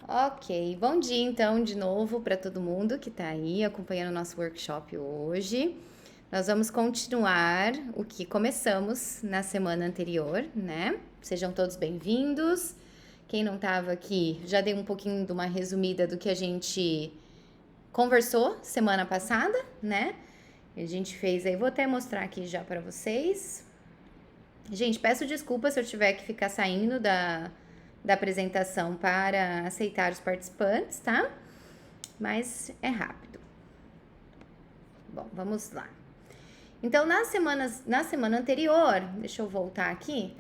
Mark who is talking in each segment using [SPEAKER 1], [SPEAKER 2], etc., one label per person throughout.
[SPEAKER 1] Ok, bom dia então de novo para todo mundo que está aí acompanhando o nosso workshop hoje. Nós vamos continuar o que começamos na semana anterior, né? Sejam todos bem-vindos. Quem não estava aqui, já dei um pouquinho de uma resumida do que a gente conversou semana passada, né? A gente fez aí, vou até mostrar aqui já para vocês. Gente, peço desculpas se eu tiver que ficar saindo da apresentação para aceitar os participantes, tá? Mas é rápido. Bom, vamos lá. Então, na semana anterior, deixa eu voltar aqui,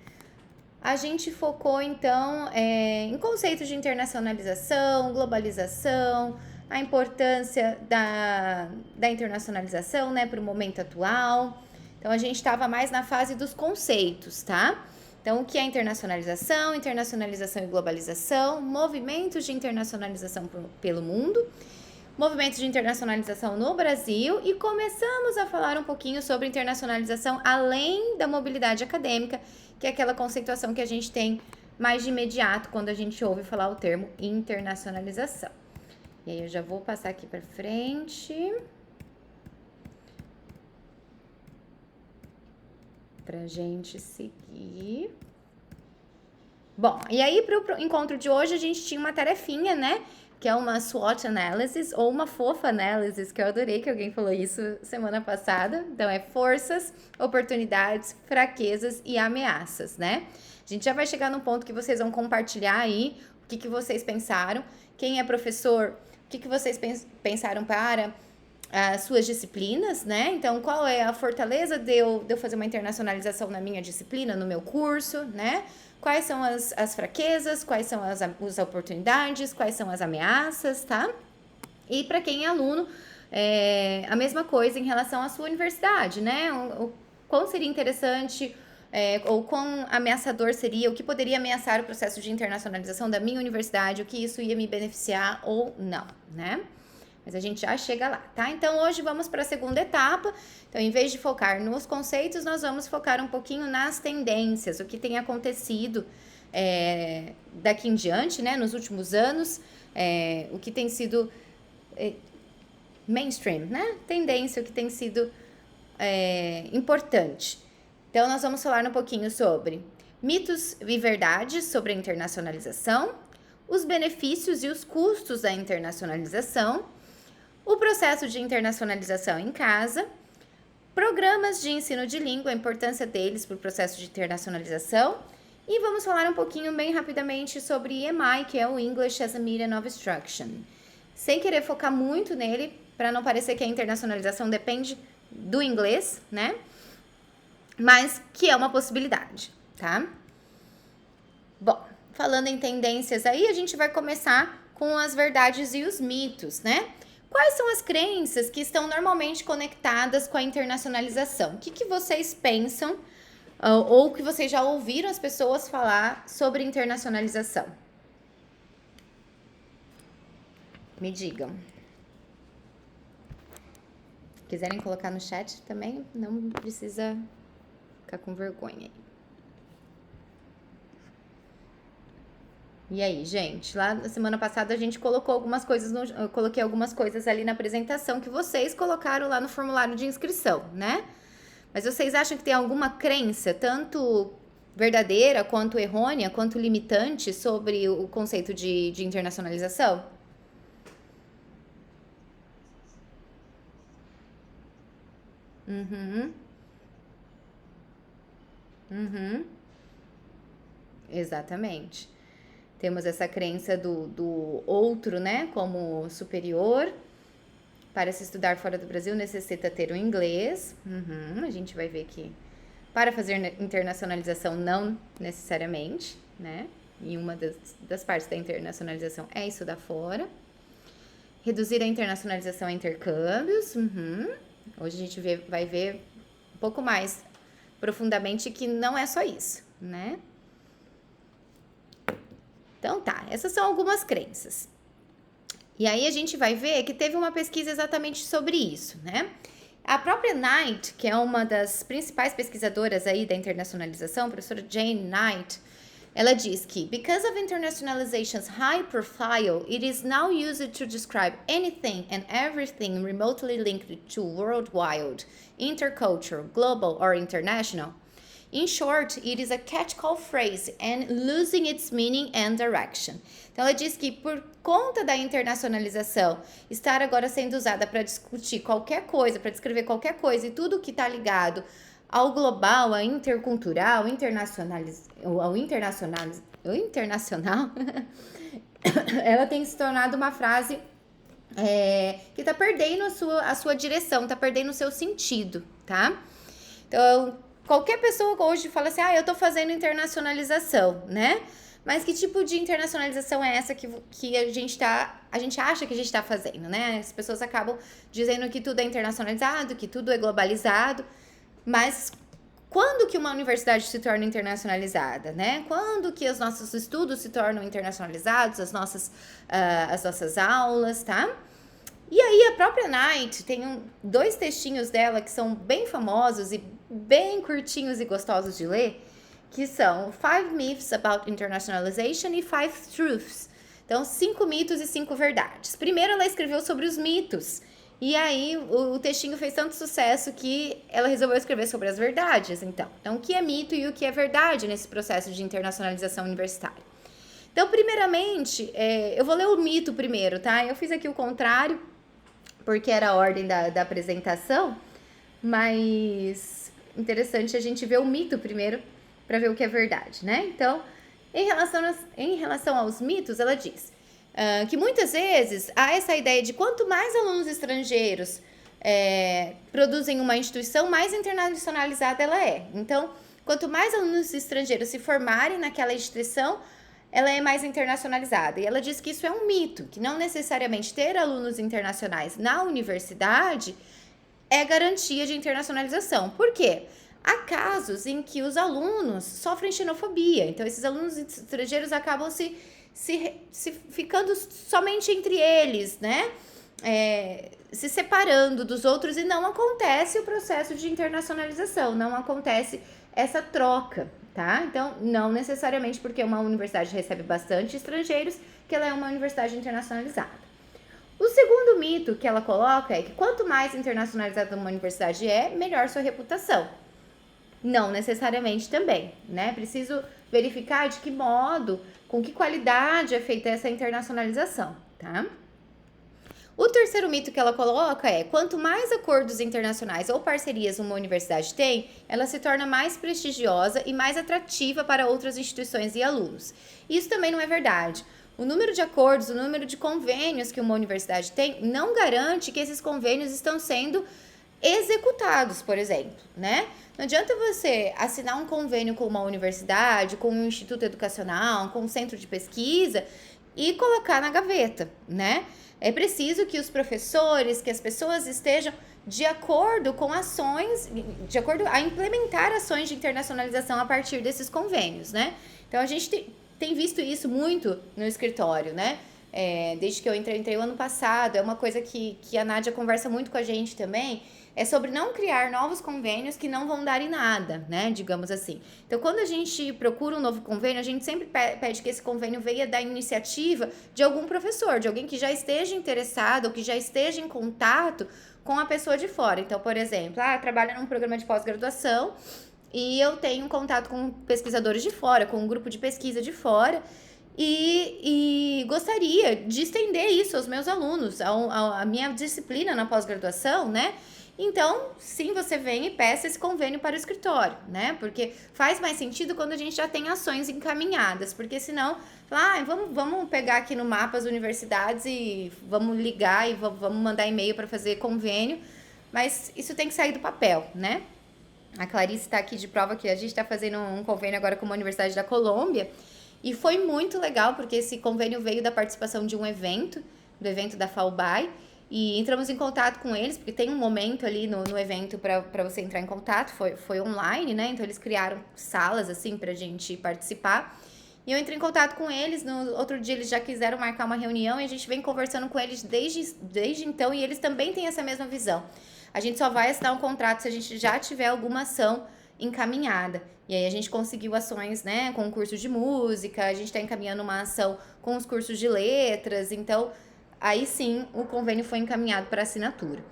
[SPEAKER 1] a gente focou, então, em conceitos de internacionalização, globalização, a importância da internacionalização, né, para o momento atual. Então, a gente estava mais na fase dos conceitos, tá? Então, o que é internacionalização, internacionalização e globalização, movimentos de internacionalização pelo mundo, movimentos de internacionalização no Brasil e começamos a falar um pouquinho sobre internacionalização além da mobilidade acadêmica, que é aquela conceituação que a gente tem mais de imediato quando a gente ouve falar o termo internacionalização. E aí eu já vou passar aqui para frente. Pra gente seguir. Bom, e aí pro encontro de hoje a gente tinha uma tarefinha, né? Que é uma SWOT analysis ou uma fofa analysis, que eu adorei que alguém falou isso semana passada. Então é forças, oportunidades, fraquezas e ameaças, né? A gente já vai chegar no ponto que vocês vão compartilhar aí o que vocês pensaram. Quem é professor, o que vocês pensaram para as suas disciplinas, né? Então, qual é a fortaleza de eu fazer uma internacionalização na minha disciplina, no meu curso, né? Quais são as fraquezas, quais são as oportunidades, quais são as ameaças, tá? E para quem é aluno, a mesma coisa em relação à sua universidade, né? O quão seria interessante ou quão ameaçador seria, o que poderia ameaçar o processo de internacionalização da minha universidade, o que isso ia me beneficiar ou não, né? Mas a gente já chega lá, tá? Então, hoje vamos para a segunda etapa. Então, em vez de focar nos conceitos, nós vamos focar um pouquinho nas tendências, o que tem acontecido daqui em diante, né? Nos últimos anos, o que tem sido mainstream, né? Tendência, o que tem sido importante. Então, nós vamos falar um pouquinho sobre mitos e verdades sobre a internacionalização, os benefícios e os custos da internacionalização, o processo de internacionalização em casa, programas de ensino de língua, a importância deles para o processo de internacionalização, e vamos falar um pouquinho bem rapidamente sobre EMI, que é o English as a Medium of Instruction. Sem querer focar muito nele, para não parecer que a internacionalização depende do inglês, né? Mas que é uma possibilidade, tá? Bom, falando em tendências aí, a gente vai começar com as verdades e os mitos, né? Quais são as crenças que estão normalmente conectadas com a internacionalização? O que vocês pensam ou que vocês já ouviram as pessoas falar sobre internacionalização? Me digam. Quiserem colocar no chat também, não precisa ficar com vergonha aí. E aí, gente, lá na semana passada a gente colocou algumas coisas, eu coloquei algumas coisas ali na apresentação que vocês colocaram lá no formulário de inscrição, né? Mas vocês acham que tem alguma crença, tanto verdadeira, quanto errônea, quanto limitante sobre o conceito de internacionalização? Uhum, uhum, exatamente. Temos essa crença do outro, né, como superior. Para se estudar fora do Brasil, necessita ter o inglês. A gente vai ver que para fazer internacionalização, não necessariamente, né? E uma das partes da internacionalização é estudar fora. Reduzir a internacionalização a intercâmbios. Hoje a gente vai ver um pouco mais profundamente que não é só isso, né? Então tá, essas são algumas crenças. E aí a gente vai ver que teve uma pesquisa exatamente sobre isso, né? A própria Knight, que é uma das principais pesquisadoras aí da internacionalização, a professora Jane Knight, Ela diz que because of internationalization's high profile, it is now used to describe anything and everything remotely linked to worldwide, intercultural, global or international. In short, it is a catch-call phrase and losing its meaning and direction. Então, ela diz que por conta da internacionalização estar agora sendo usada para discutir qualquer coisa, para descrever qualquer coisa e tudo que está ligado ao global, ao intercultural, ao internacional, ela tem se tornado uma frase que está perdendo a sua direção, está perdendo o seu sentido, tá? Então, qualquer pessoa hoje fala assim, eu tô fazendo internacionalização, né? Mas que tipo de internacionalização é essa que a gente acha que a gente tá fazendo, né? As pessoas acabam dizendo que tudo é internacionalizado, que tudo é globalizado, mas quando que uma universidade se torna internacionalizada, né? Quando que os nossos estudos se tornam internacionalizados, as nossas aulas, tá? E aí a própria Knight tem 2 textinhos dela que são bem famosos e bem curtinhos e gostosos de ler, que são 5 Myths About Internationalization e 5 Truths. Então, 5 mitos e 5 verdades. Primeiro ela escreveu sobre os mitos, e aí o textinho fez tanto sucesso que ela resolveu escrever sobre as verdades, então. Então, o que é mito e o que é verdade nesse processo de internacionalização universitária? Então, primeiramente, eu vou ler o mito primeiro, tá? Eu fiz aqui o contrário, porque era a ordem da apresentação, mas interessante a gente ver o mito primeiro para ver o que é verdade, né? Então, em relação aos mitos, ela diz que muitas vezes há essa ideia de quanto mais alunos estrangeiros produzem uma instituição, mais internacionalizada ela é. Então, quanto mais alunos estrangeiros se formarem naquela instituição, ela é mais internacionalizada. E ela diz que isso é um mito, que não necessariamente ter alunos internacionais na universidade é garantia de internacionalização. Por quê? Há casos em que os alunos sofrem xenofobia. Então, esses alunos estrangeiros acabam se ficando somente entre eles, né? Se separando dos outros, e não acontece o processo de internacionalização, não acontece essa troca, tá? Então, não necessariamente porque uma universidade recebe bastante estrangeiros que ela é uma universidade internacionalizada. O segundo mito que ela coloca é que quanto mais internacionalizada uma universidade é, melhor sua reputação. Não necessariamente também, né? Preciso verificar de que modo, com que qualidade é feita essa internacionalização, tá? O terceiro mito que ela coloca é, quanto mais acordos internacionais ou parcerias uma universidade tem, ela se torna mais prestigiosa e mais atrativa para outras instituições e alunos. Isso também não é verdade. O número de acordos, o número de convênios que uma universidade tem, não garante que esses convênios estão sendo executados, por exemplo, né? Não adianta você assinar um convênio com uma universidade, com um instituto educacional, com um centro de pesquisa e colocar na gaveta, né? É preciso que os professores, que as pessoas estejam de acordo com ações, de acordo a implementar ações de internacionalização a partir desses convênios, né? Então, a gente tem visto isso muito no escritório, né? Desde que eu entrei o ano passado, é uma coisa que a Nádia conversa muito com a gente também, é sobre não criar novos convênios que não vão dar em nada, né? Digamos assim. Então, quando a gente procura um novo convênio, a gente sempre pede que esse convênio venha da iniciativa de algum professor, de alguém que já esteja interessado ou que já esteja em contato com a pessoa de fora. Então, por exemplo, trabalho num programa de pós-graduação e eu tenho contato com pesquisadores de fora, com um grupo de pesquisa de fora, e gostaria de estender isso aos meus alunos, a minha disciplina na pós-graduação, né? Então, sim, você vem e peça esse convênio para o escritório, né? Porque faz mais sentido quando a gente já tem ações encaminhadas, porque senão, vamos pegar aqui no mapa as universidades e vamos ligar e vamos mandar e-mail para fazer convênio, mas isso tem que sair do papel, né? A Clarice está aqui de prova que a gente está fazendo um convênio agora com uma universidade da Colômbia, e foi muito legal, porque esse convênio veio da participação de um evento, do evento da FAUBAI, e entramos em contato com eles, porque tem um momento ali no evento para você entrar em contato, foi online, né? Então, eles criaram salas, assim, pra gente participar. E eu entrei em contato com eles, no outro dia eles já quiseram marcar uma reunião, e a gente vem conversando com eles desde então, e eles também têm essa mesma visão. A gente só vai assinar um contrato se a gente já tiver alguma ação encaminhada. E aí a gente conseguiu ações, né, com o curso de música, a gente está encaminhando uma ação com os cursos de letras, então aí sim o convênio foi encaminhado para assinatura.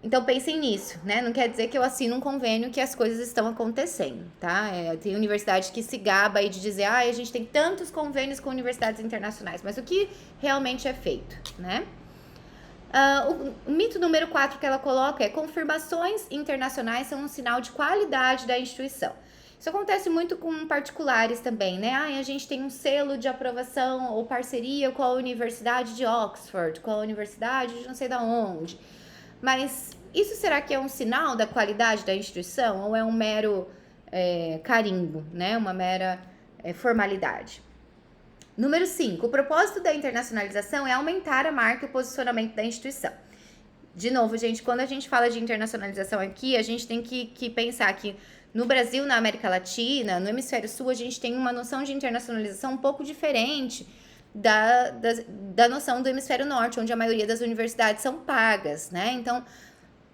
[SPEAKER 1] Então pensem nisso, né? Não quer dizer que eu assino um convênio que as coisas estão acontecendo, tá? Tem universidade que se gaba aí de dizer, a gente tem tantos convênios com universidades internacionais, mas o que realmente é feito, né? O mito número 4 que ela coloca é: confirmações internacionais são um sinal de qualidade da instituição. Isso acontece muito com particulares também, né? A gente tem um selo de aprovação ou parceria com a Universidade de Oxford, com a Universidade de não sei da onde. Mas isso será que é um sinal da qualidade da instituição ou é um mero carimbo, né? Uma mera formalidade? Número 5, o propósito da internacionalização é aumentar a marca e o posicionamento da instituição. De novo, gente, quando a gente fala de internacionalização aqui, a gente tem que pensar que no Brasil, na América Latina, no Hemisfério Sul, a gente tem uma noção de internacionalização um pouco diferente da noção do Hemisfério Norte, onde a maioria das universidades são pagas, né? Então,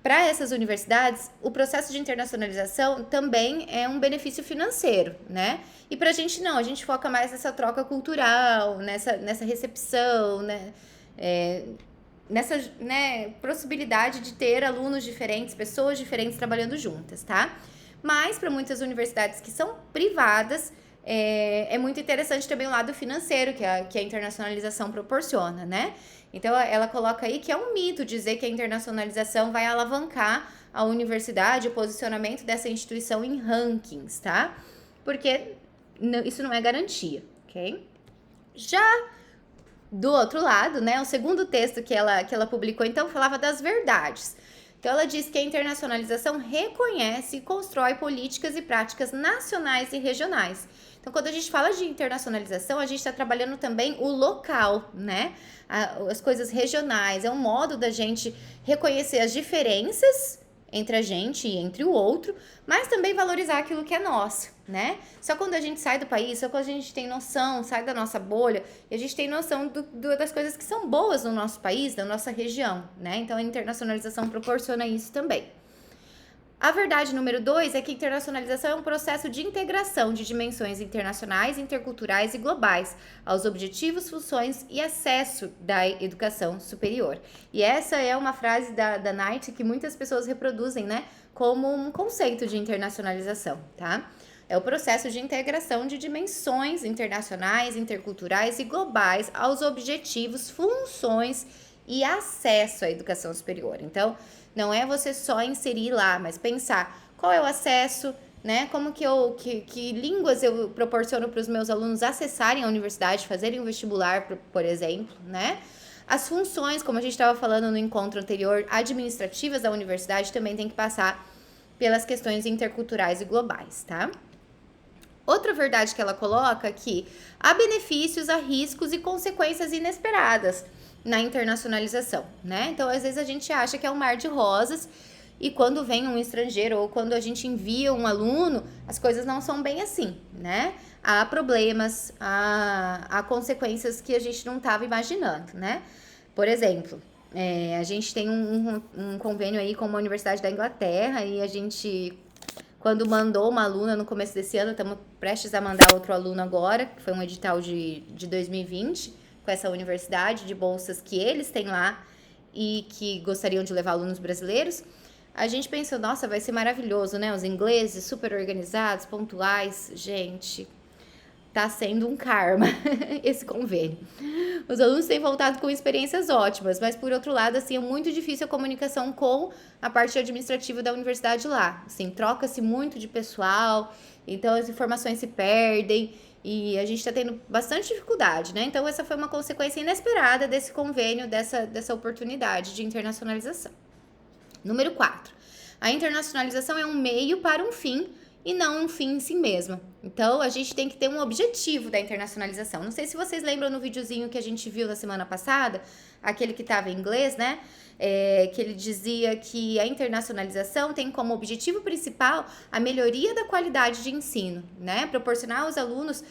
[SPEAKER 1] para essas universidades, o processo de internacionalização também é um benefício financeiro, né? E para a gente não, a gente foca mais nessa troca cultural, nessa recepção, né? Nessa, né, possibilidade de ter alunos diferentes, pessoas diferentes trabalhando juntas, tá? Mas para muitas universidades que são privadas, é muito interessante também o lado financeiro que a internacionalização proporciona, né? Então, ela coloca aí que é um mito dizer que a internacionalização vai alavancar a universidade, o posicionamento dessa instituição em rankings, tá? Porque isso não é garantia, ok? Já do outro lado, né, o segundo texto que ela publicou, então, falava das verdades. Então, ela diz que a internacionalização reconhece e constrói políticas e práticas nacionais e regionais. Então, quando a gente fala de internacionalização, a gente está trabalhando também o local, né? As coisas regionais. É um modo da gente reconhecer as diferenças entre a gente e entre o outro, mas também valorizar aquilo que é nosso, né? Só quando a gente sai do país, só quando a gente tem noção, sai da nossa bolha, e a gente tem noção das coisas que são boas no nosso país, da nossa região, né? Então, a internacionalização proporciona isso também. A verdade número 2 é que a internacionalização é um processo de integração de dimensões internacionais, interculturais e globais aos objetivos, funções e acesso da educação superior. E essa é uma frase da Knight que muitas pessoas reproduzem, né, como um conceito de internacionalização, tá? É o processo de integração de dimensões internacionais, interculturais e globais aos objetivos, funções e acesso à educação superior. Então, não é você só inserir lá, mas pensar qual é o acesso, né? Como que línguas eu proporciono para os meus alunos acessarem a universidade, fazerem um vestibular, por exemplo, né? As funções, como a gente estava falando no encontro anterior, administrativas da universidade também tem que passar pelas questões interculturais e globais, tá? Outra verdade que ela coloca é que há benefícios, há riscos e consequências inesperadas na internacionalização, né? Então, às vezes a gente acha que é um mar de rosas e quando vem um estrangeiro ou quando a gente envia um aluno, as coisas não são bem assim, né? Há problemas, há consequências que a gente não estava imaginando, né? Por exemplo, a gente tem um convênio aí com uma universidade da Inglaterra e a gente, quando mandou uma aluna no começo desse ano, estamos prestes a mandar outro aluno agora, que foi um edital de 2020, com essa universidade de bolsas que eles têm lá e que gostariam de levar alunos brasileiros, a gente pensou, nossa, vai ser maravilhoso, né? Os ingleses super organizados, pontuais, gente, tá sendo um karma esse convênio. Os alunos têm voltado com experiências ótimas, mas por outro lado, assim, é muito difícil a comunicação com a parte administrativa da universidade lá. Assim, troca-se muito de pessoal, então as informações se perdem. E a gente está tendo bastante dificuldade, né? Então, essa foi uma consequência inesperada desse convênio, dessa oportunidade de internacionalização. Número 4. A internacionalização é um meio para um fim e não um fim em si mesma. Então, a gente tem que ter um objetivo da internacionalização. Não sei se vocês lembram no videozinho que a gente viu na semana passada, aquele que estava em inglês, né? Que ele dizia que a internacionalização tem como objetivo principal a melhoria da qualidade de ensino, né? Proporcionar aos alunos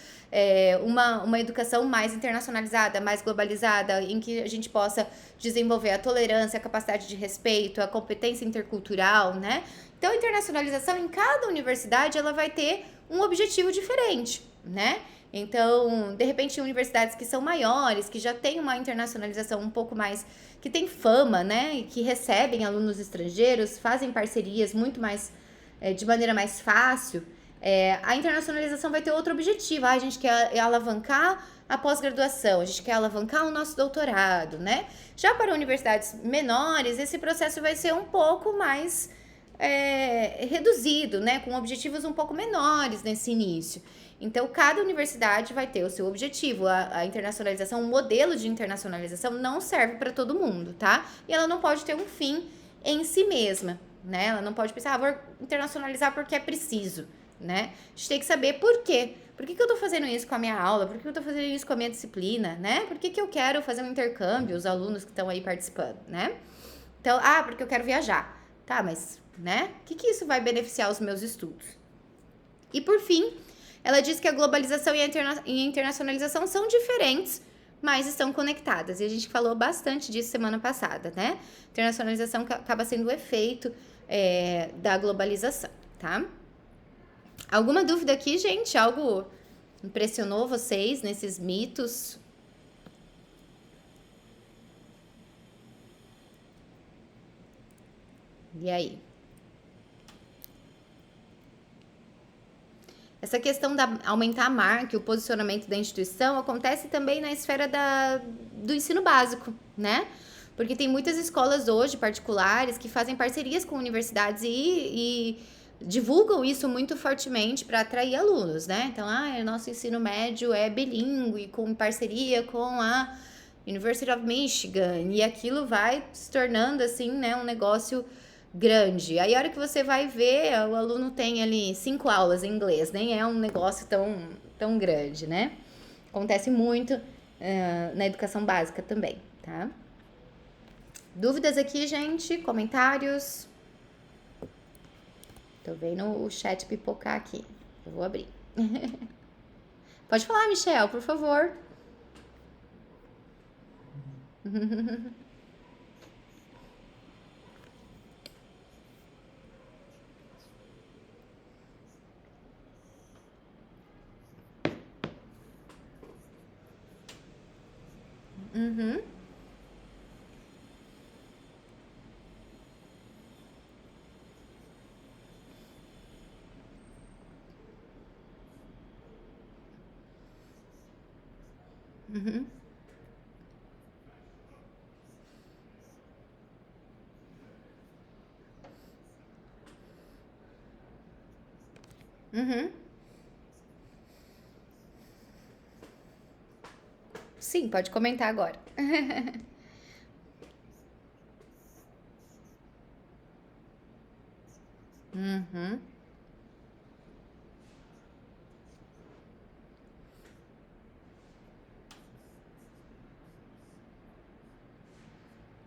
[SPEAKER 1] uma educação mais internacionalizada, mais globalizada, em que a gente possa desenvolver a tolerância, a capacidade de respeito, a competência intercultural, né? Então, a internacionalização em cada universidade, ela vai ter um objetivo diferente, né? Então, de repente, universidades que são maiores, que já têm uma internacionalização um pouco mais, que tem fama, né? E que recebem alunos estrangeiros, fazem parcerias muito mais, de maneira mais fácil, a internacionalização vai ter outro objetivo. A gente quer alavancar a pós-graduação, a gente quer alavancar o nosso doutorado, né? Já para universidades menores, esse processo vai ser um pouco mais reduzido, né? Com objetivos um pouco menores nesse início. Então, cada universidade vai ter o seu objetivo. A internacionalização, o modelo de internacionalização não serve para todo mundo, tá? E ela não pode ter um fim em si mesma, né? Ela não pode pensar, vou internacionalizar porque é preciso, né? A gente tem que saber por quê. Por que eu tô fazendo isso com a minha aula? Por que eu tô fazendo isso com a minha disciplina, né? Por que eu quero fazer um intercâmbio, os alunos que estão aí participando, né? Então, porque eu quero viajar. Tá, mas, né? O que isso vai beneficiar os meus estudos? E, por fim, ela diz que a globalização e a internacionalização são diferentes, mas estão conectadas. E a gente falou bastante disso semana passada, né? Internacionalização acaba sendo o efeito da globalização, tá? Alguma dúvida aqui, gente? Algo impressionou vocês nesses mitos? E aí? Essa questão da aumentar a marca e o posicionamento da instituição acontece também na esfera do ensino básico, né? Porque tem muitas escolas hoje particulares que fazem parcerias com universidades e divulgam isso muito fortemente para atrair alunos, né? Então, nosso ensino médio é bilíngue, com parceria com a University of Michigan, e aquilo vai se tornando, assim, né, um negócio grande. Aí, a hora que você vai ver, o aluno tem ali 5 aulas em inglês, nem é um negócio tão grande, né? Acontece muito na educação básica também, tá? Dúvidas aqui, gente? Comentários? Tô vendo o chat pipocar aqui. Eu vou abrir. Pode falar, Michel, por favor. Uhum. Uhum. Uhum. Sim, pode comentar agora. Uhum.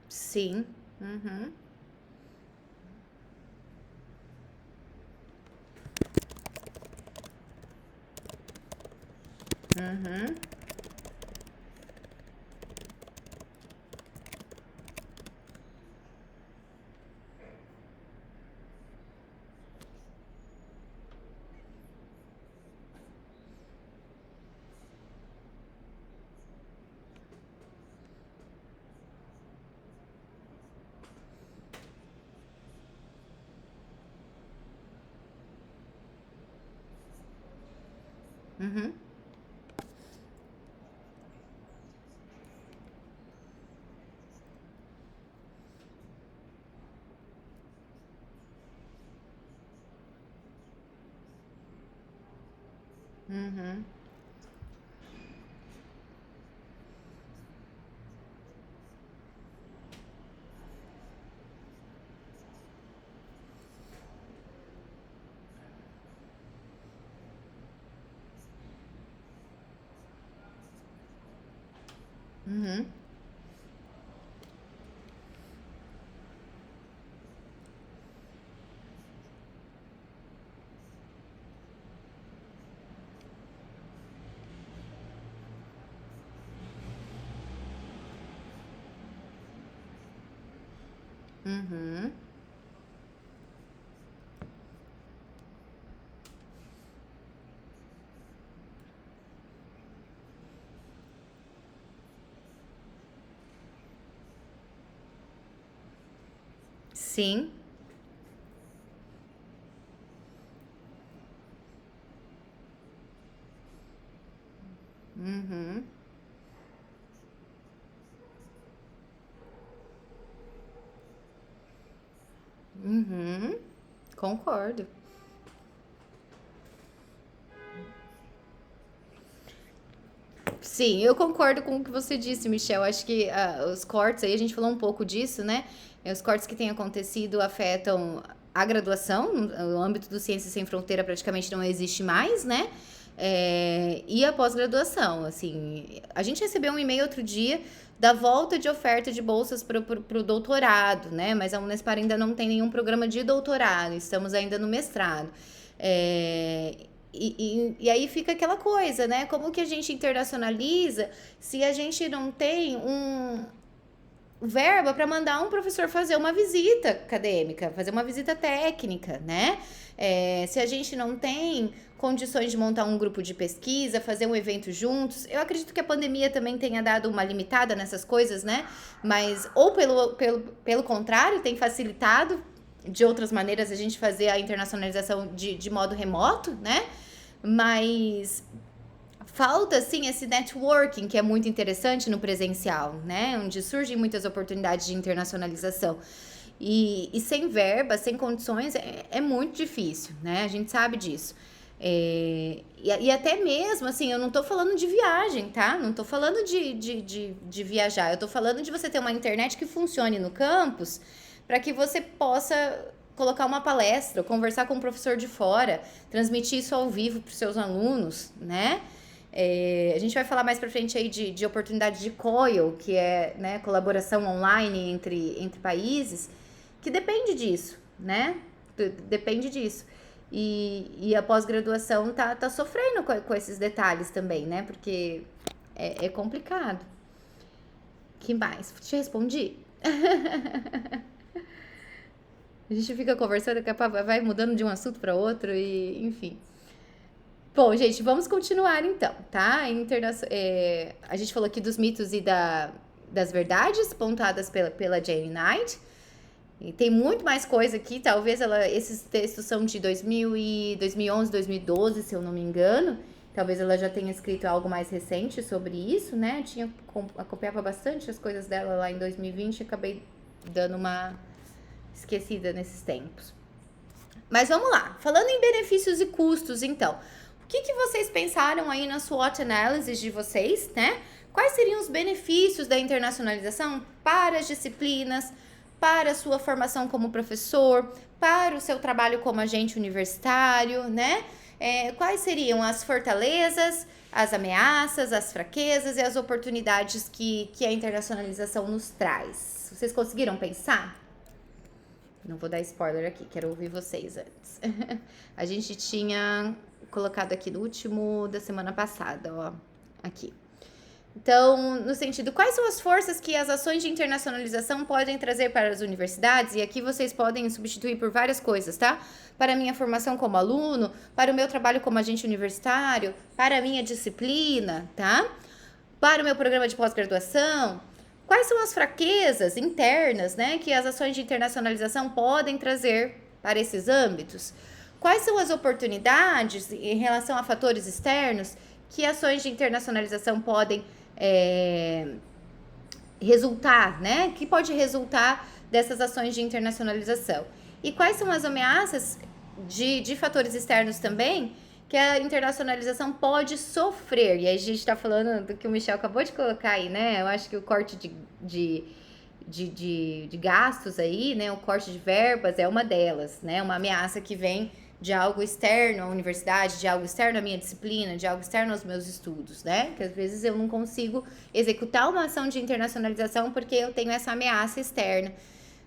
[SPEAKER 1] Sim. Uhum. Uhum. Uhum. Uhum. Uhum. Uhum. Sim. Uhum. Uhum. Concordo. Sim, eu concordo com o que você disse, Michel. Acho que os cortes, aí a gente falou um pouco disso, né? Os cortes que têm acontecido afetam a graduação, o âmbito do Ciências Sem Fronteira praticamente não existe mais, né? E a pós-graduação, assim, a gente recebeu um e-mail outro dia da volta de oferta de bolsas para o doutorado, né? Mas a Unespar ainda não tem nenhum programa de doutorado, estamos ainda no mestrado. É, e aí fica aquela coisa, né? Como que a gente internacionaliza se a gente não tem verba para mandar um professor fazer uma visita acadêmica, fazer uma visita técnica, né? Se a gente não tem condições de montar um grupo de pesquisa, fazer um evento juntos, eu acredito que a pandemia também tenha dado uma limitada nessas coisas, né? Mas, ou pelo contrário, tem facilitado de outras maneiras a gente fazer a internacionalização de modo remoto, né? Mas falta, sim, esse networking que é muito interessante no presencial, né? Onde surgem muitas oportunidades de internacionalização. E sem verba, sem condições, é muito difícil, né? A gente sabe disso. E até mesmo, assim, eu não tô falando de viagem, tá? Não tô falando de viajar. Eu tô falando de você ter uma internet que funcione no campus para que você possa colocar uma palestra, conversar com um professor de fora, transmitir isso ao vivo para os seus alunos, né? A gente vai falar mais para frente aí de oportunidade de COIL, que é, né, colaboração online entre países, que depende disso, né? Depende disso. E a pós-graduação tá sofrendo com esses detalhes também, né? Porque é complicado. Que mais? Te respondi? A gente fica conversando, daqui a pouco vai mudando de um assunto para outro e, enfim. Bom, gente, vamos continuar então, tá? A gente falou aqui dos mitos e das verdades pontuadas pela Jane Knight. E tem muito mais coisa aqui, talvez esses textos são de 2011, 2012, se eu não me engano. Talvez ela já tenha escrito algo mais recente sobre isso, né? Acompanhava bastante as coisas dela lá em 2020 e acabei dando uma esquecida nesses tempos. Mas vamos lá, falando em benefícios e custos, então, o que vocês pensaram aí na SWOT analysis de vocês, né? Quais seriam os benefícios da internacionalização para as disciplinas, para a sua formação como professor, para o seu trabalho como agente universitário, né? Quais seriam as fortalezas, as ameaças, as fraquezas e as oportunidades que a internacionalização nos traz? Vocês conseguiram pensar? Não vou dar spoiler aqui, quero ouvir vocês antes. A gente tinha colocado aqui no último da semana passada, ó. Aqui. Então, no sentido, quais são as forças que as ações de internacionalização podem trazer para as universidades? E aqui vocês podem substituir por várias coisas, tá? Para a minha formação como aluno, para o meu trabalho como agente universitário, para a minha disciplina, tá? Para o meu programa de pós-graduação. Quais são as fraquezas internas, né, que as ações de internacionalização podem trazer para esses âmbitos? Quais são as oportunidades em relação a fatores externos que ações de internacionalização podem resultar, né? Que pode resultar dessas ações de internacionalização? E quais são as ameaças de fatores externos também que a internacionalização pode sofrer? E aí a gente está falando do que o Michel acabou de colocar aí, né? Eu acho que o corte de gastos aí, né? O corte de verbas é uma delas, né? Uma ameaça que vem de algo externo à universidade, de algo externo à minha disciplina, de algo externo aos meus estudos, né? Que às vezes eu não consigo executar uma ação de internacionalização porque eu tenho essa ameaça externa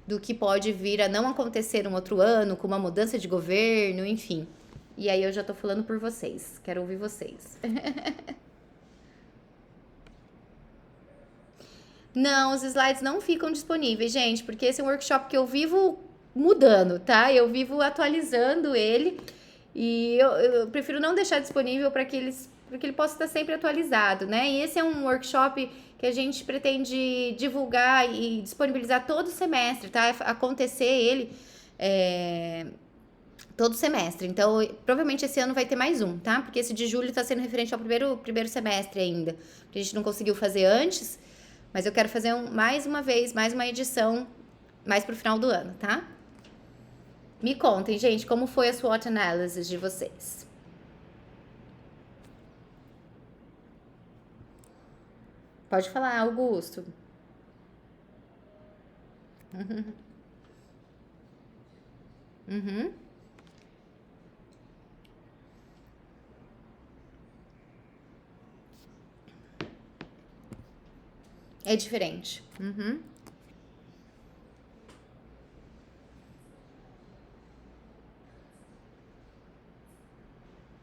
[SPEAKER 1] do que pode vir a não acontecer um outro ano, com uma mudança de governo, enfim. E aí eu já tô falando por vocês, quero ouvir vocês. Não, os slides não ficam disponíveis, gente, porque esse é um workshop que eu vivo mudando, tá? Eu vivo atualizando ele e eu prefiro não deixar disponível para que ele possa estar sempre atualizado, né? E esse é um workshop que a gente pretende divulgar e disponibilizar todo semestre, tá? Acontecer ele todo semestre. Então, provavelmente esse ano vai ter mais um, tá? Porque esse de julho está sendo referente ao primeiro semestre ainda. A gente não conseguiu fazer antes, mas eu quero fazer mais uma vez, mais uma edição, mais pro final do ano, tá? Me contem, gente, como foi a SWOT analysis de vocês? Pode falar, Augusto. Uhum. É diferente. Uhum.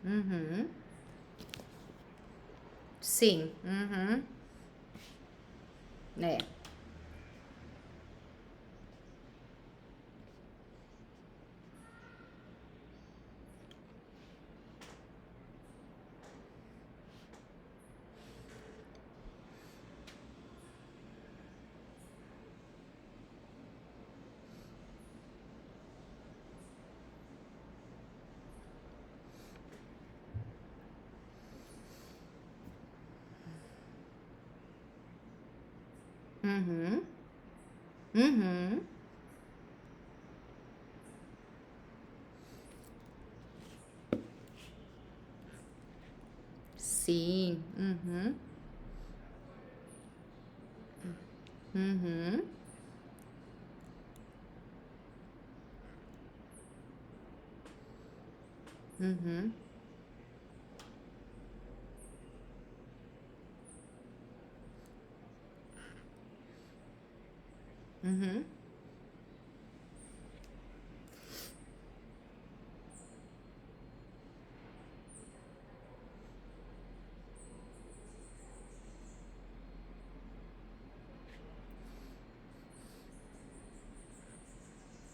[SPEAKER 1] Uhum. Sim. Uhum. É. Uhum. Uhum. Sim. Uhum. Uhum. Uhum. Uhum.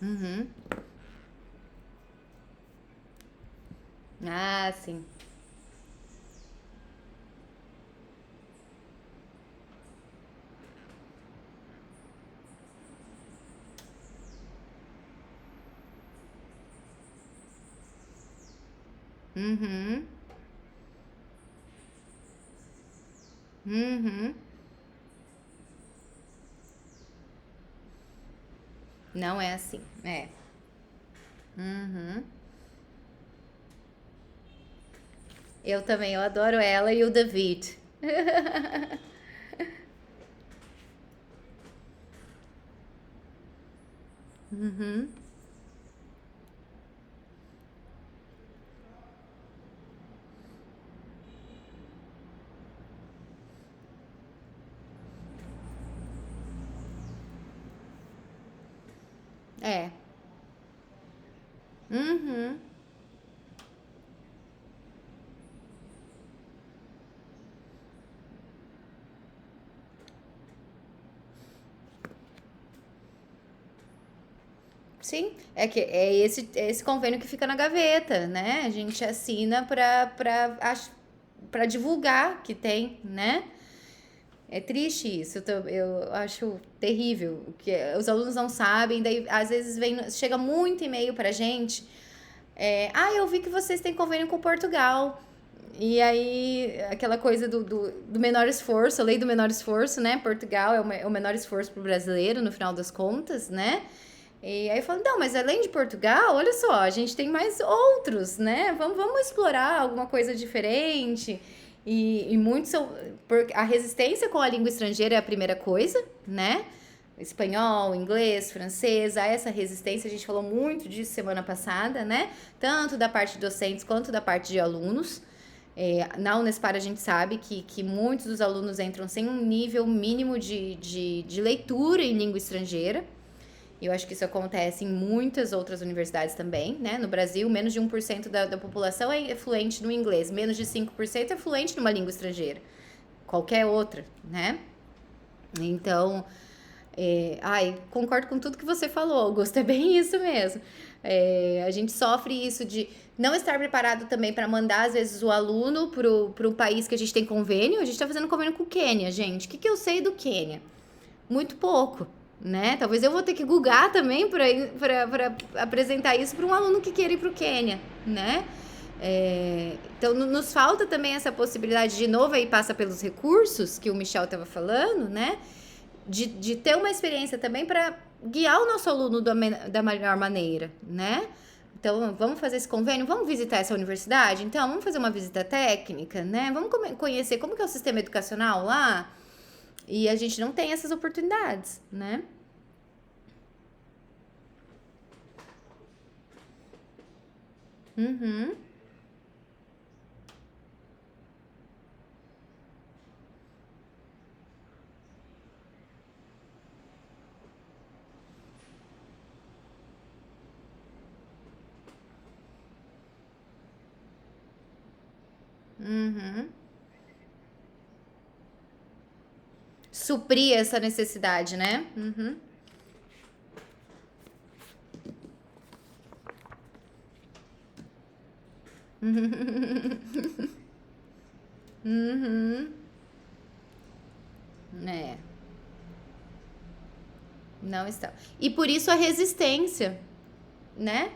[SPEAKER 1] Uhum. Ah, sim. Uhum. Uhum. Não é assim. É. Uhum. Eu também, eu adoro ela e o David. Uhum. É. Uhum. Sim, é esse convênio que fica na gaveta, né? A gente assina para divulgar que tem, né? É triste isso, eu acho terrível, que os alunos não sabem, daí às vezes chega muito e-mail pra gente, eu vi que vocês têm convênio com Portugal, e aí aquela coisa do menor esforço, a lei do menor esforço, né? Portugal é o menor esforço pro brasileiro, no final das contas, né? E aí eu falo, não, mas além de Portugal, olha só, a gente tem mais outros, né? Vamos explorar alguma coisa diferente. E muitos são. A resistência com a língua estrangeira é a primeira coisa, né? espanhol, inglês, francês, há essa resistência, a gente falou muito disso semana passada, né? Tanto da parte de docentes quanto da parte de alunos. Na Unespar a gente sabe que muitos dos alunos entram sem um nível mínimo de leitura em língua estrangeira. Eu acho que isso acontece em muitas outras universidades também, né? No Brasil, menos de 1% da população é fluente no inglês, menos de 5% é fluente numa língua estrangeira, qualquer outra, né? Então, concordo com tudo que você falou, Augusto, é bem isso mesmo. A gente sofre isso de não estar preparado também para mandar, às vezes, o aluno para o país que a gente tem convênio. A gente está fazendo convênio com o Quênia, gente. O que eu sei do Quênia? Muito pouco, né? Talvez eu vou ter que googar também para apresentar isso para um aluno que queira ir para o Quênia, né? Então, nos falta também essa possibilidade, de novo, aí passa pelos recursos que o Michel estava falando, né? De ter uma experiência também para guiar o nosso aluno da melhor maneira, né? Então, vamos fazer esse convênio, vamos visitar essa universidade? Então, vamos fazer uma visita técnica, né? Vamos conhecer como que é o sistema educacional lá. E a gente não tem essas oportunidades, né? Uhum, uhum. Suprir essa necessidade, né? Uhum. Uhum. É, não está. E por isso a resistência, né?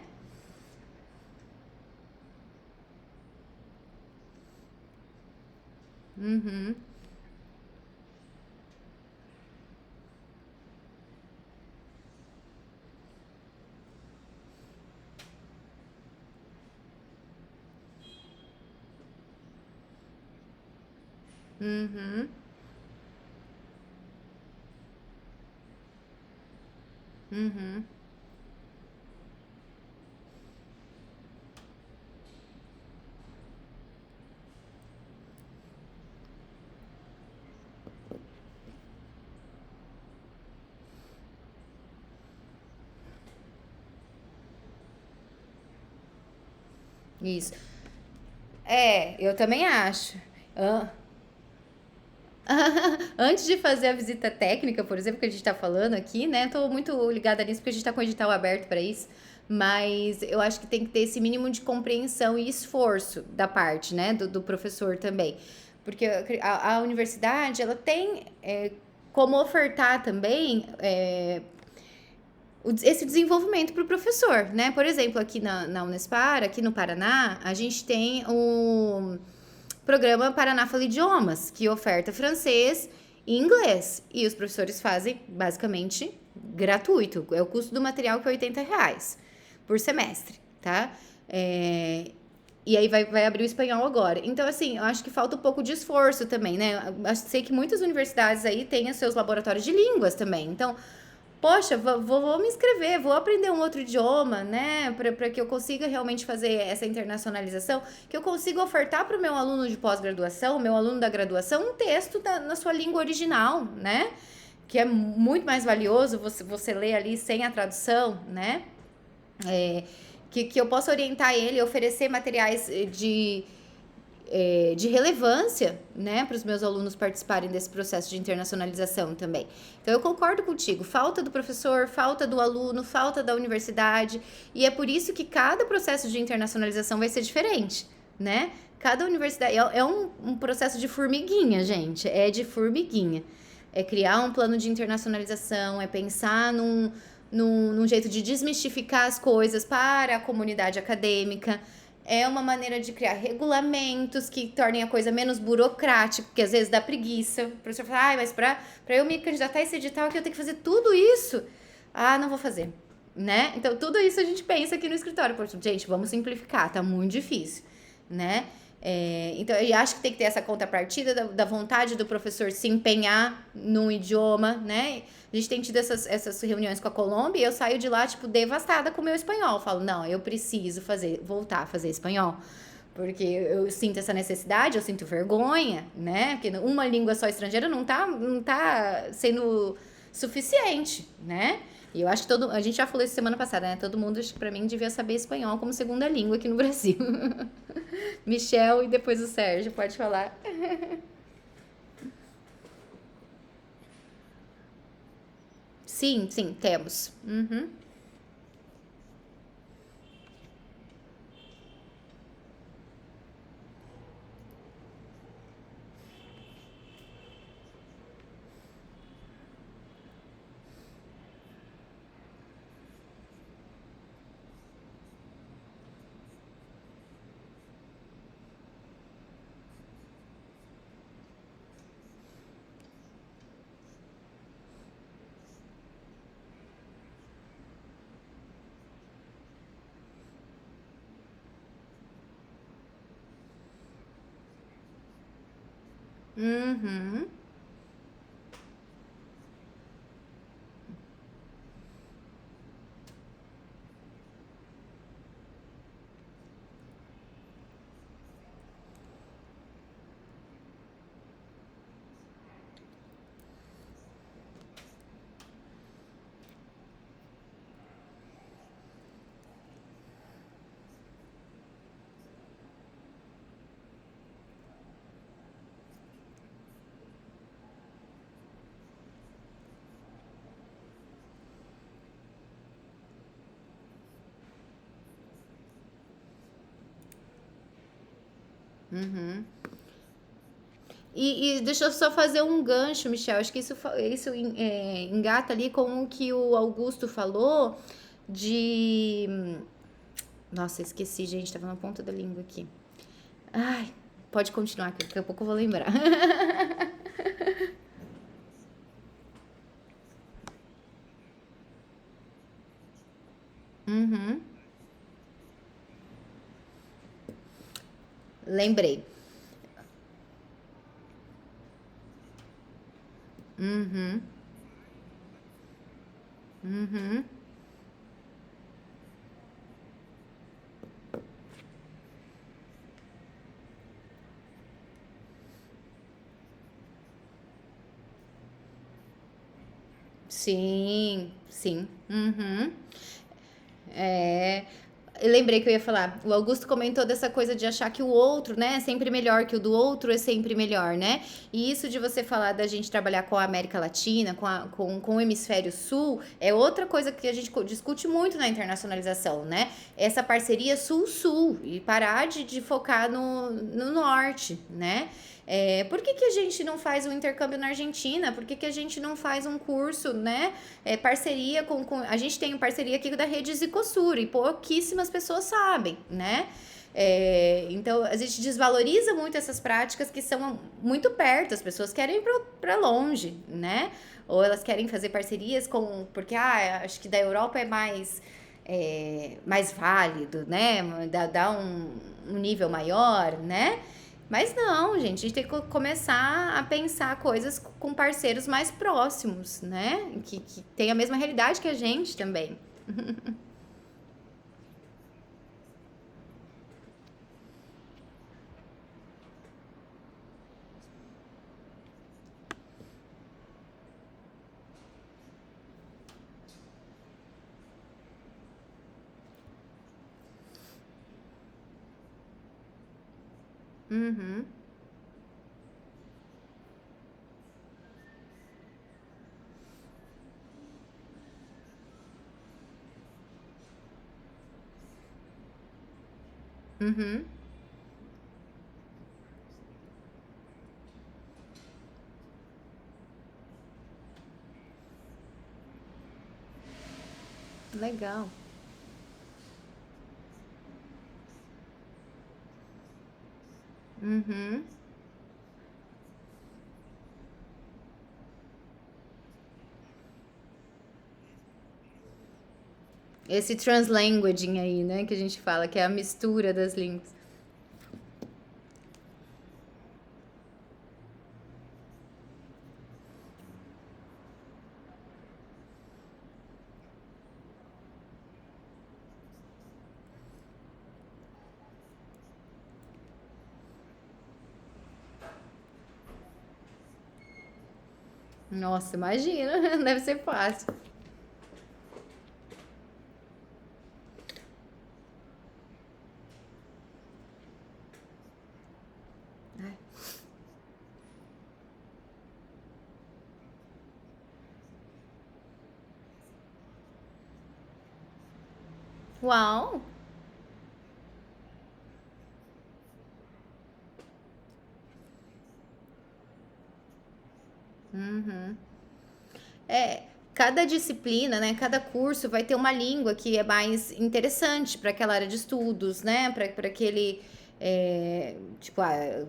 [SPEAKER 1] Uhum. Uhum. Uhum. Isso. Eu também acho. Ah, antes de fazer a visita técnica, por exemplo, que a gente está falando aqui, né? Tô muito ligada nisso porque a gente está com o edital aberto para isso. Mas eu acho que tem que ter esse mínimo de compreensão e esforço da parte, né? Do professor também. Porque a universidade, ela tem como ofertar também esse desenvolvimento para o professor, né? Por exemplo, aqui na Unespar, aqui no Paraná, a gente tem o programa Paraná Fala Idiomas, que oferta francês e inglês. E os professores fazem, basicamente, gratuito. É o custo do material que é R$ 80 por semestre, tá? E aí vai abrir o espanhol agora. Então, assim, eu acho que falta um pouco de esforço também, né? Eu sei que muitas universidades aí têm os seus laboratórios de línguas também. Então, poxa, vou me inscrever, vou aprender um outro idioma, né? Para que eu consiga realmente fazer essa internacionalização, que eu consiga ofertar para o meu aluno de pós-graduação, meu aluno da graduação, um texto na sua língua original, né? Que é muito mais valioso você ler ali sem a tradução, né? É, que eu possa orientar ele, oferecer materiais de relevância, né, para os meus alunos participarem desse processo de internacionalização também. Então, eu concordo contigo, falta do professor, falta do aluno, falta da universidade, e é por isso que cada processo de internacionalização vai ser diferente, né? Cada universidade é um processo de formiguinha, gente, é de formiguinha. É criar um plano de internacionalização, é pensar num jeito de desmistificar as coisas para a comunidade acadêmica, é uma maneira de criar regulamentos que tornem a coisa menos burocrática, porque às vezes dá preguiça. O professor fala, mas para eu me candidatar a esse edital aqui eu tenho que fazer tudo isso. Ah, não vou fazer, né? Então, tudo isso a gente pensa aqui no escritório. Gente, vamos simplificar, tá muito difícil, né? Então, eu acho que tem que ter essa contrapartida da vontade do professor se empenhar num idioma, né? A gente tem tido essas reuniões com a Colômbia e eu saio de lá, tipo, devastada com o meu espanhol. Eu falo, não, eu preciso voltar a fazer espanhol. Porque eu sinto essa necessidade, eu sinto vergonha, né? Porque uma língua só estrangeira não tá sendo suficiente, né? E eu acho que a gente já falou isso semana passada, né? Todo mundo, acho que pra mim, devia saber espanhol como segunda língua aqui no Brasil. Michel e depois o Sérgio, pode falar. Sim, sim, temos. Uhum. Uhum. Uhum. E deixa eu só fazer um gancho, Michel. Acho que isso engata ali com o que o Augusto falou de. Nossa, esqueci, gente, tava na ponta da língua aqui. Ai, pode continuar, que daqui a pouco eu vou lembrar. Uhum, lembrei. Uhum, uhum. Sim, sim. Uhum. É, eu lembrei que eu ia falar. O Augusto comentou dessa coisa de achar que o outro, né, é sempre melhor, que o do outro é sempre melhor, né? E isso de você falar da gente trabalhar com a América Latina, com o Hemisfério Sul, é outra coisa que a gente discute muito na internacionalização, né? Essa parceria Sul-Sul e parar de focar no Norte, né? Por que a gente não faz um intercâmbio na Argentina? Por que a gente não faz um curso, né? Parceria a gente tem parceria aqui da Rede Zicosur e pouquíssimas pessoas sabem, né? Então a gente desvaloriza muito essas práticas que são muito perto, as pessoas querem ir para longe, né? Ou elas querem fazer parcerias porque acho que da Europa é mais válido, né? Dá um nível maior, né? Mas não, gente, a gente tem que começar a pensar coisas com parceiros mais próximos, né? Que tem a mesma realidade que a gente também. Uhum, uhum. Legal. Uhum. Esse translanguaging aí, né, que a gente fala, que é a mistura das línguas. Nossa, imagina, deve ser fácil. Uau! É, cada disciplina, né, cada curso vai ter uma língua que é mais interessante para aquela área de estudos, né, para aquele, tipo,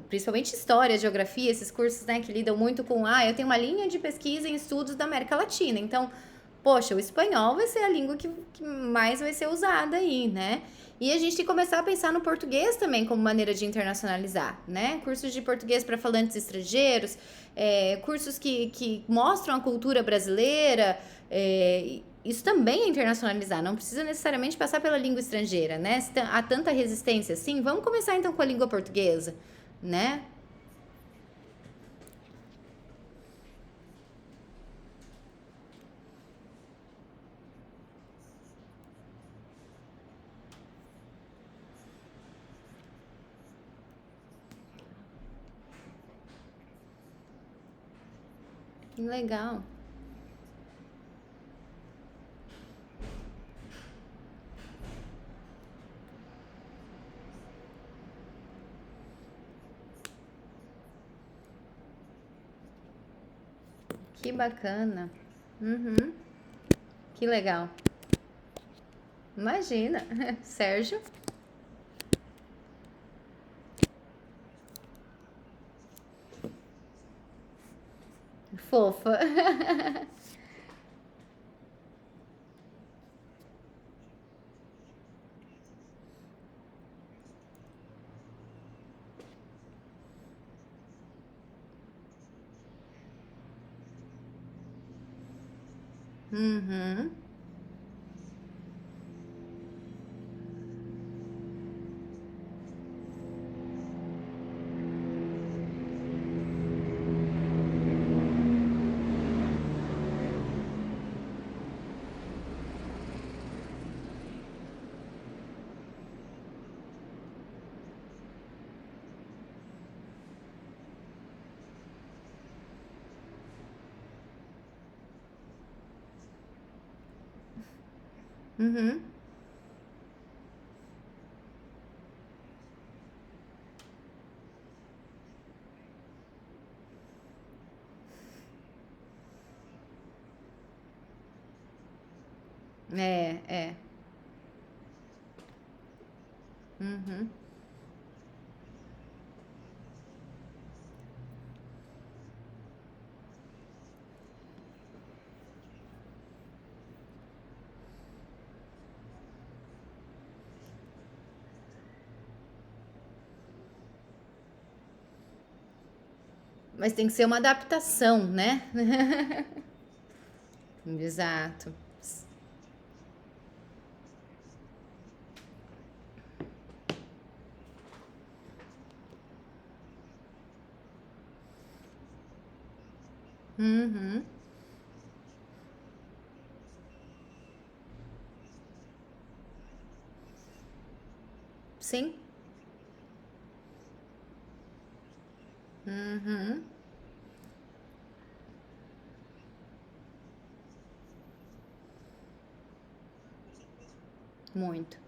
[SPEAKER 1] principalmente história, geografia, esses cursos, né, que lidam muito com, eu tenho uma linha de pesquisa em estudos da América Latina, então, poxa, o espanhol vai ser a língua que mais vai ser usada aí, né? E a gente tem que começar a pensar no português também como maneira de internacionalizar, né? Cursos de português para falantes estrangeiros, cursos que mostram a cultura brasileira, isso também é internacionalizar, não precisa necessariamente passar pela língua estrangeira, né? Se há tanta resistência assim, vamos começar então com a língua portuguesa, né? Legal. Que bacana. Uhum. Que legal. Imagina. Sérgio. Fofa. Uhum. Uhum. É. Uhum. Mas tem que ser uma adaptação, né? Exato. Uhum. Sim. Uhum. Muito.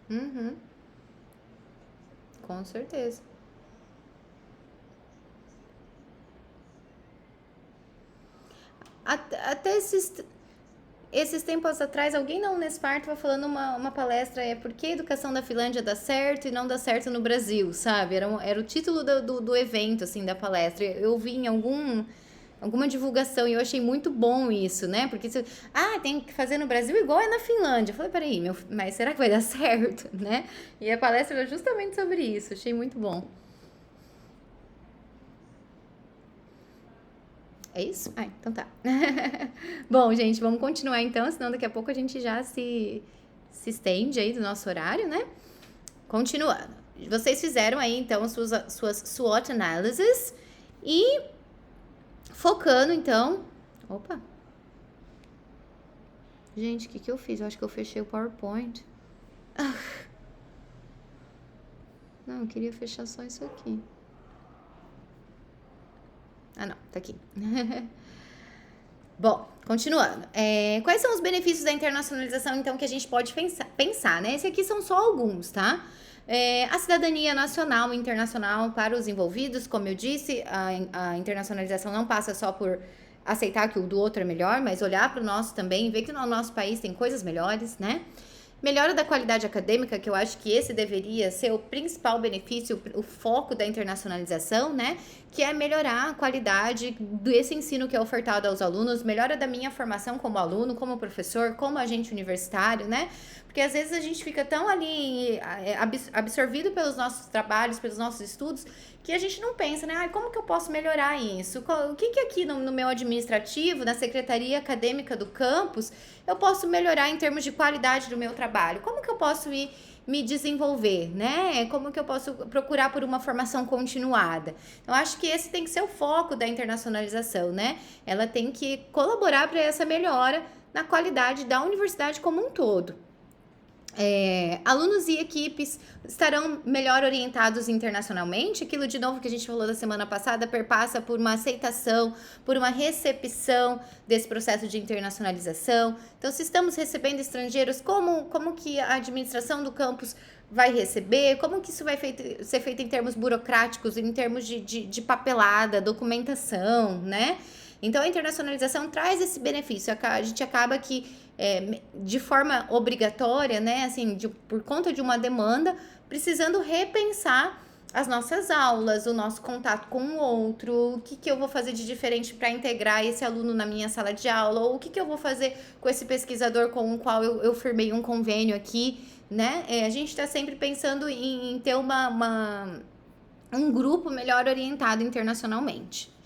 [SPEAKER 1] Uhum. Com certeza. Até esses tempos atrás, alguém na Unespar estava falando uma palestra, por que a educação da Finlândia dá certo e não dá certo no Brasil, sabe? Era o título do evento, assim, da palestra. Eu vi em algum alguma divulgação, e eu achei muito bom isso, né? Porque tem que fazer no Brasil igual é na Finlândia. Eu falei, peraí, mas será que vai dar certo, né? E a palestra era justamente sobre isso, achei muito bom. É isso? Ah, então tá. Bom, gente, vamos continuar então, senão daqui a pouco a gente já se estende aí do nosso horário, né? Continuando. Vocês fizeram aí então suas SWOT analysis e focando então. Opa! Gente, o que eu fiz? Eu acho que eu fechei o PowerPoint. Não, eu queria fechar só isso aqui. Ah, não, tá aqui. Bom, continuando. Quais são os benefícios da internacionalização, então, que a gente pode pensar, né? Esses aqui são só alguns, tá? A cidadania nacional e internacional para os envolvidos, como eu disse, a internacionalização não passa só por aceitar que o do outro é melhor, mas olhar para o nosso também, ver que no nosso país tem coisas melhores, né? Melhora da qualidade acadêmica, que eu acho que esse deveria ser o principal benefício, o foco da internacionalização, né? Que é melhorar a qualidade desse ensino que é ofertado aos alunos, melhora da minha formação como aluno, como professor, como agente universitário, né? Porque às vezes a gente fica tão ali absorvido pelos nossos trabalhos, pelos nossos estudos, que a gente não pensa, né? Como que eu posso melhorar isso? O que aqui no meu administrativo, na secretaria acadêmica do campus, eu posso melhorar em termos de qualidade do meu trabalho? Como que eu posso me desenvolver, né? Como que eu posso procurar por uma formação continuada? Eu acho que esse tem que ser o foco da internacionalização, né? Ela tem que colaborar para essa melhora na qualidade da universidade como um todo. Alunos e equipes estarão melhor orientados internacionalmente. Aquilo de novo que a gente falou da semana passada perpassa por uma aceitação, por uma recepção desse processo de internacionalização. Então, se estamos recebendo estrangeiros, como que a administração do campus vai receber? Como que isso vai ser feito em termos burocráticos, em termos de papelada, documentação, né? Então, a internacionalização traz esse benefício. A gente acaba que de forma obrigatória, né, assim, por conta de uma demanda, precisando repensar as nossas aulas, o nosso contato com o outro, o que eu vou fazer de diferente para integrar esse aluno na minha sala de aula, ou o que eu vou fazer com esse pesquisador com o qual eu firmei um convênio aqui, né? A gente está sempre pensando em ter um grupo melhor orientado internacionalmente.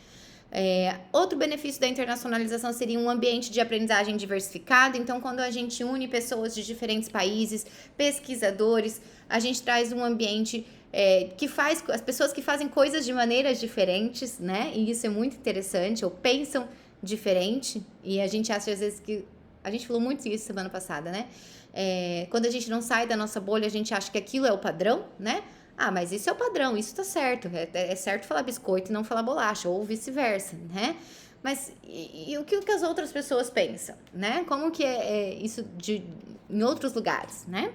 [SPEAKER 1] Outro benefício da internacionalização seria um ambiente de aprendizagem diversificado. Então, quando a gente une pessoas de diferentes países, pesquisadores, a gente traz um ambiente que faz as pessoas que fazem coisas de maneiras diferentes, né? E isso é muito interessante, ou pensam diferente. E a gente acha às vezes que a gente falou muito isso semana passada, né? Quando a gente não sai da nossa bolha, a gente acha que aquilo é o padrão, né? Mas isso é o padrão, isso tá certo. É certo falar biscoito e não falar bolacha, ou vice-versa, né? Mas e o que as outras pessoas pensam, né? Como que é isso em outros lugares, né?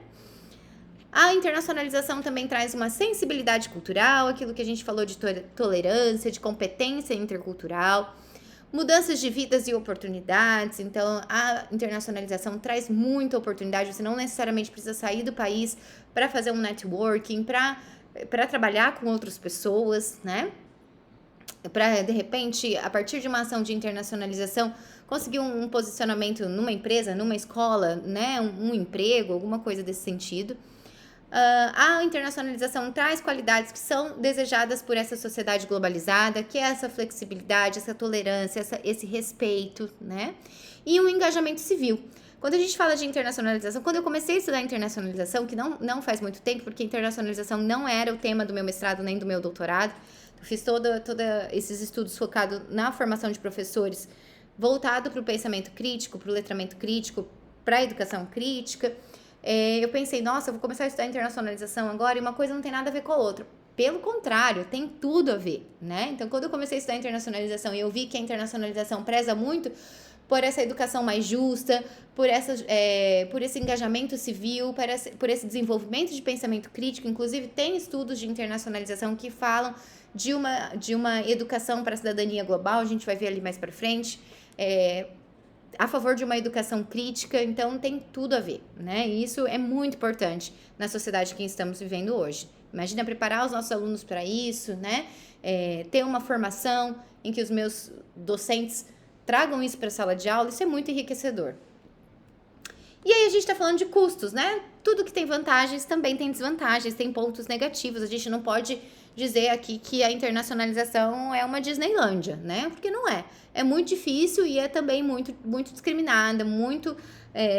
[SPEAKER 1] A internacionalização também traz uma sensibilidade cultural, aquilo que a gente falou de tolerância, de competência intercultural, mudanças de vidas e oportunidades. Então, a internacionalização traz muita oportunidade. Você não necessariamente precisa sair do país para fazer um networking, para trabalhar com outras pessoas, né? Para, de repente, a partir de uma ação de internacionalização, conseguir um posicionamento numa empresa, numa escola, né? Um emprego, alguma coisa desse sentido. A internacionalização traz qualidades que são desejadas por essa sociedade globalizada, que é essa flexibilidade, essa tolerância, esse respeito, né? E um engajamento civil. Quando a gente fala de internacionalização, quando eu comecei a estudar internacionalização, que não faz muito tempo, porque internacionalização não era o tema do meu mestrado nem do meu doutorado, eu fiz todos esses estudos focados na formação de professores, voltado para o pensamento crítico, para o letramento crítico, para a educação crítica. Eu pensei, nossa, eu vou começar a estudar internacionalização agora e uma coisa não tem nada a ver com a outra. Pelo contrário, tem tudo a ver, né? Então, quando eu comecei a estudar internacionalização e eu vi que a internacionalização preza muito por essa educação mais justa, por esse engajamento civil, por esse desenvolvimento de pensamento crítico. Inclusive, tem estudos de internacionalização que falam de uma educação para a cidadania global, a gente vai ver ali mais para frente. a favor de uma educação crítica, então tem tudo a ver, né? E isso é muito importante na sociedade que estamos vivendo hoje. Imagina preparar os nossos alunos para isso, né? Ter uma formação em que os meus docentes tragam isso para a sala de aula, isso é muito enriquecedor. E aí a gente está falando de custos, né? Tudo que tem vantagens também tem desvantagens, tem pontos negativos. A gente não pode dizer aqui que a internacionalização é uma Disneylândia, né? Porque não é. É muito difícil e é também muito, muito discriminada, muito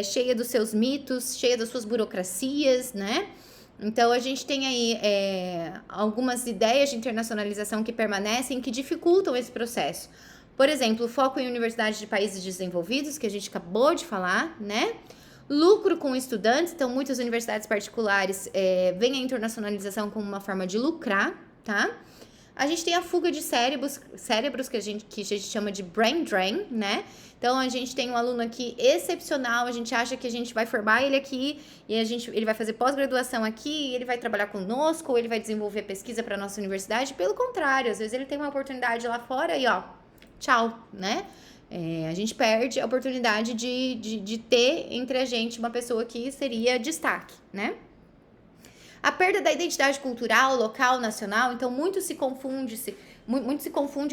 [SPEAKER 1] cheia dos seus mitos, cheia das suas burocracias, né? Então, a gente tem aí algumas ideias de internacionalização que permanecem, que dificultam esse processo. Por exemplo, o foco em universidades de países desenvolvidos, que a gente acabou de falar, né? Lucro com estudantes, então muitas universidades particulares veem a internacionalização como uma forma de lucrar, tá? A gente tem a fuga de cérebros que a gente chama de brain drain, né? Então, a gente tem um aluno aqui excepcional, a gente acha que a gente vai formar ele aqui e ele vai fazer pós-graduação aqui, ele vai trabalhar conosco, ou ele vai desenvolver pesquisa para a nossa universidade. Pelo contrário, às vezes ele tem uma oportunidade lá fora e ó, tchau, né? A gente perde a oportunidade de ter entre a gente uma pessoa que seria destaque, né? A perda da identidade cultural, local, nacional, então muito se confunde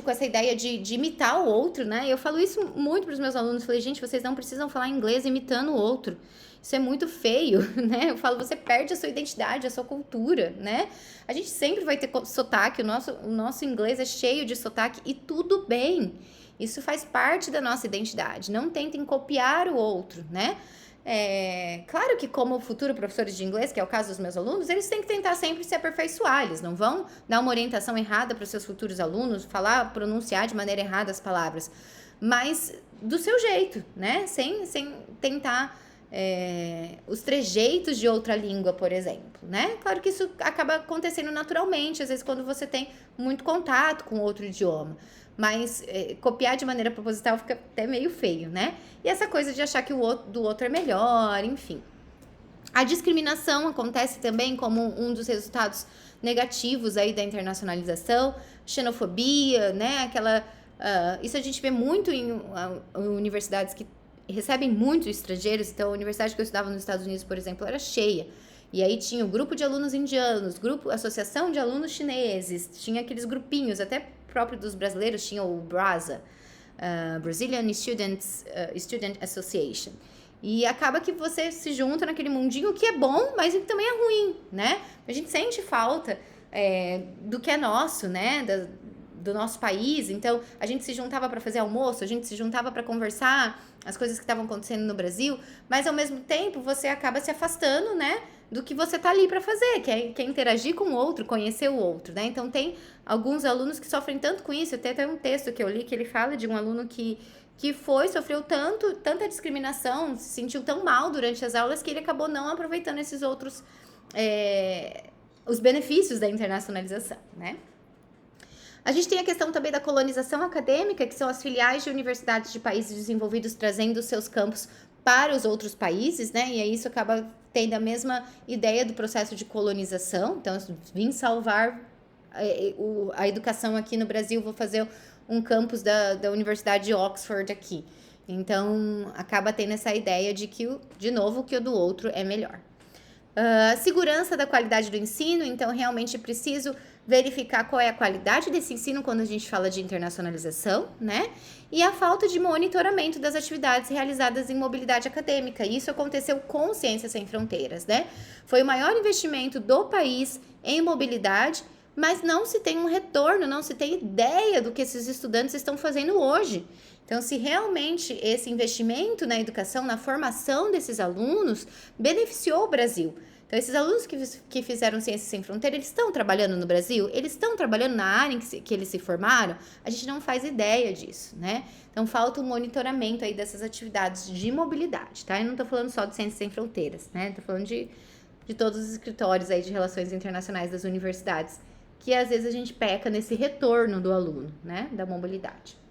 [SPEAKER 1] com essa ideia de imitar o outro, né? Eu falo isso muito para os meus alunos, falei, gente, vocês não precisam falar inglês imitando o outro. Isso é muito feio, né? Eu falo, você perde a sua identidade, a sua cultura, né? A gente sempre vai ter sotaque, o nosso inglês é cheio de sotaque e tudo bem. Isso faz parte da nossa identidade. Não tentem copiar o outro, né? Claro que como futuros professores de inglês, que é o caso dos meus alunos, eles têm que tentar sempre se aperfeiçoar. Eles não vão dar uma orientação errada para os seus futuros alunos, pronunciar de maneira errada as palavras. Mas do seu jeito, né? Sem tentar os trejeitos de outra língua, por exemplo, né? Claro que isso acaba acontecendo naturalmente, às vezes quando você tem muito contato com outro idioma. Mas copiar de maneira proposital fica até meio feio, né? E essa coisa de achar que o do outro é melhor, enfim. A discriminação acontece também como um dos resultados negativos aí da internacionalização, xenofobia, né? Isso a gente vê muito em universidades que recebem muitos estrangeiros. Então, a universidade que eu estudava nos Estados Unidos, por exemplo, era cheia. E aí tinha o grupo de alunos indianos, associação de alunos chineses, tinha aqueles grupinhos, até próprio dos brasileiros, tinha o BRASA, Brazilian Student Association. E acaba que você se junta naquele mundinho que é bom, mas que também é ruim, né? A gente sente falta do que é nosso, né? Do nosso país. Então, a gente se juntava para fazer almoço, a gente se juntava para conversar as coisas que estavam acontecendo no Brasil, mas ao mesmo tempo você acaba se afastando, né? Do que você tá ali para fazer, que é interagir com o outro, conhecer o outro, né? Então, tem alguns alunos que sofrem tanto com isso. Até tem um texto que eu li que ele fala de um aluno que sofreu tanta discriminação, se sentiu tão mal durante as aulas que ele acabou não aproveitando esses outros, os benefícios da internacionalização, né? A gente tem a questão também da colonização acadêmica, que são as filiais de universidades de países desenvolvidos trazendo seus campos para os outros países, né? E aí isso acaba tendo a mesma ideia do processo de colonização. Então, vim salvar a educação aqui no Brasil, vou fazer um campus da Universidade de Oxford aqui. Então, acaba tendo essa ideia de que, de novo, que o do outro é melhor. Segurança da qualidade do ensino, então realmente é preciso verificar qual é a qualidade desse ensino quando a gente fala de internacionalização, né? E a falta de monitoramento das atividades realizadas em mobilidade acadêmica. Isso aconteceu com Ciências Sem Fronteiras, né? Foi o maior investimento do país em mobilidade, mas não se tem um retorno, não se tem ideia do que esses estudantes estão fazendo hoje. Então, se realmente esse investimento na educação, na formação desses alunos, beneficiou o Brasil. Então, esses alunos que fizeram Ciências Sem Fronteira, eles estão trabalhando no Brasil? Eles estão trabalhando na área em que eles se formaram? A gente não faz ideia disso, né? Então, falta o monitoramento aí dessas atividades de mobilidade, tá? Eu não estou falando só de Ciências Sem Fronteiras, né? Estou falando de todos os escritórios aí de relações internacionais das universidades, que às vezes a gente peca nesse retorno do aluno, né? Da mobilidade.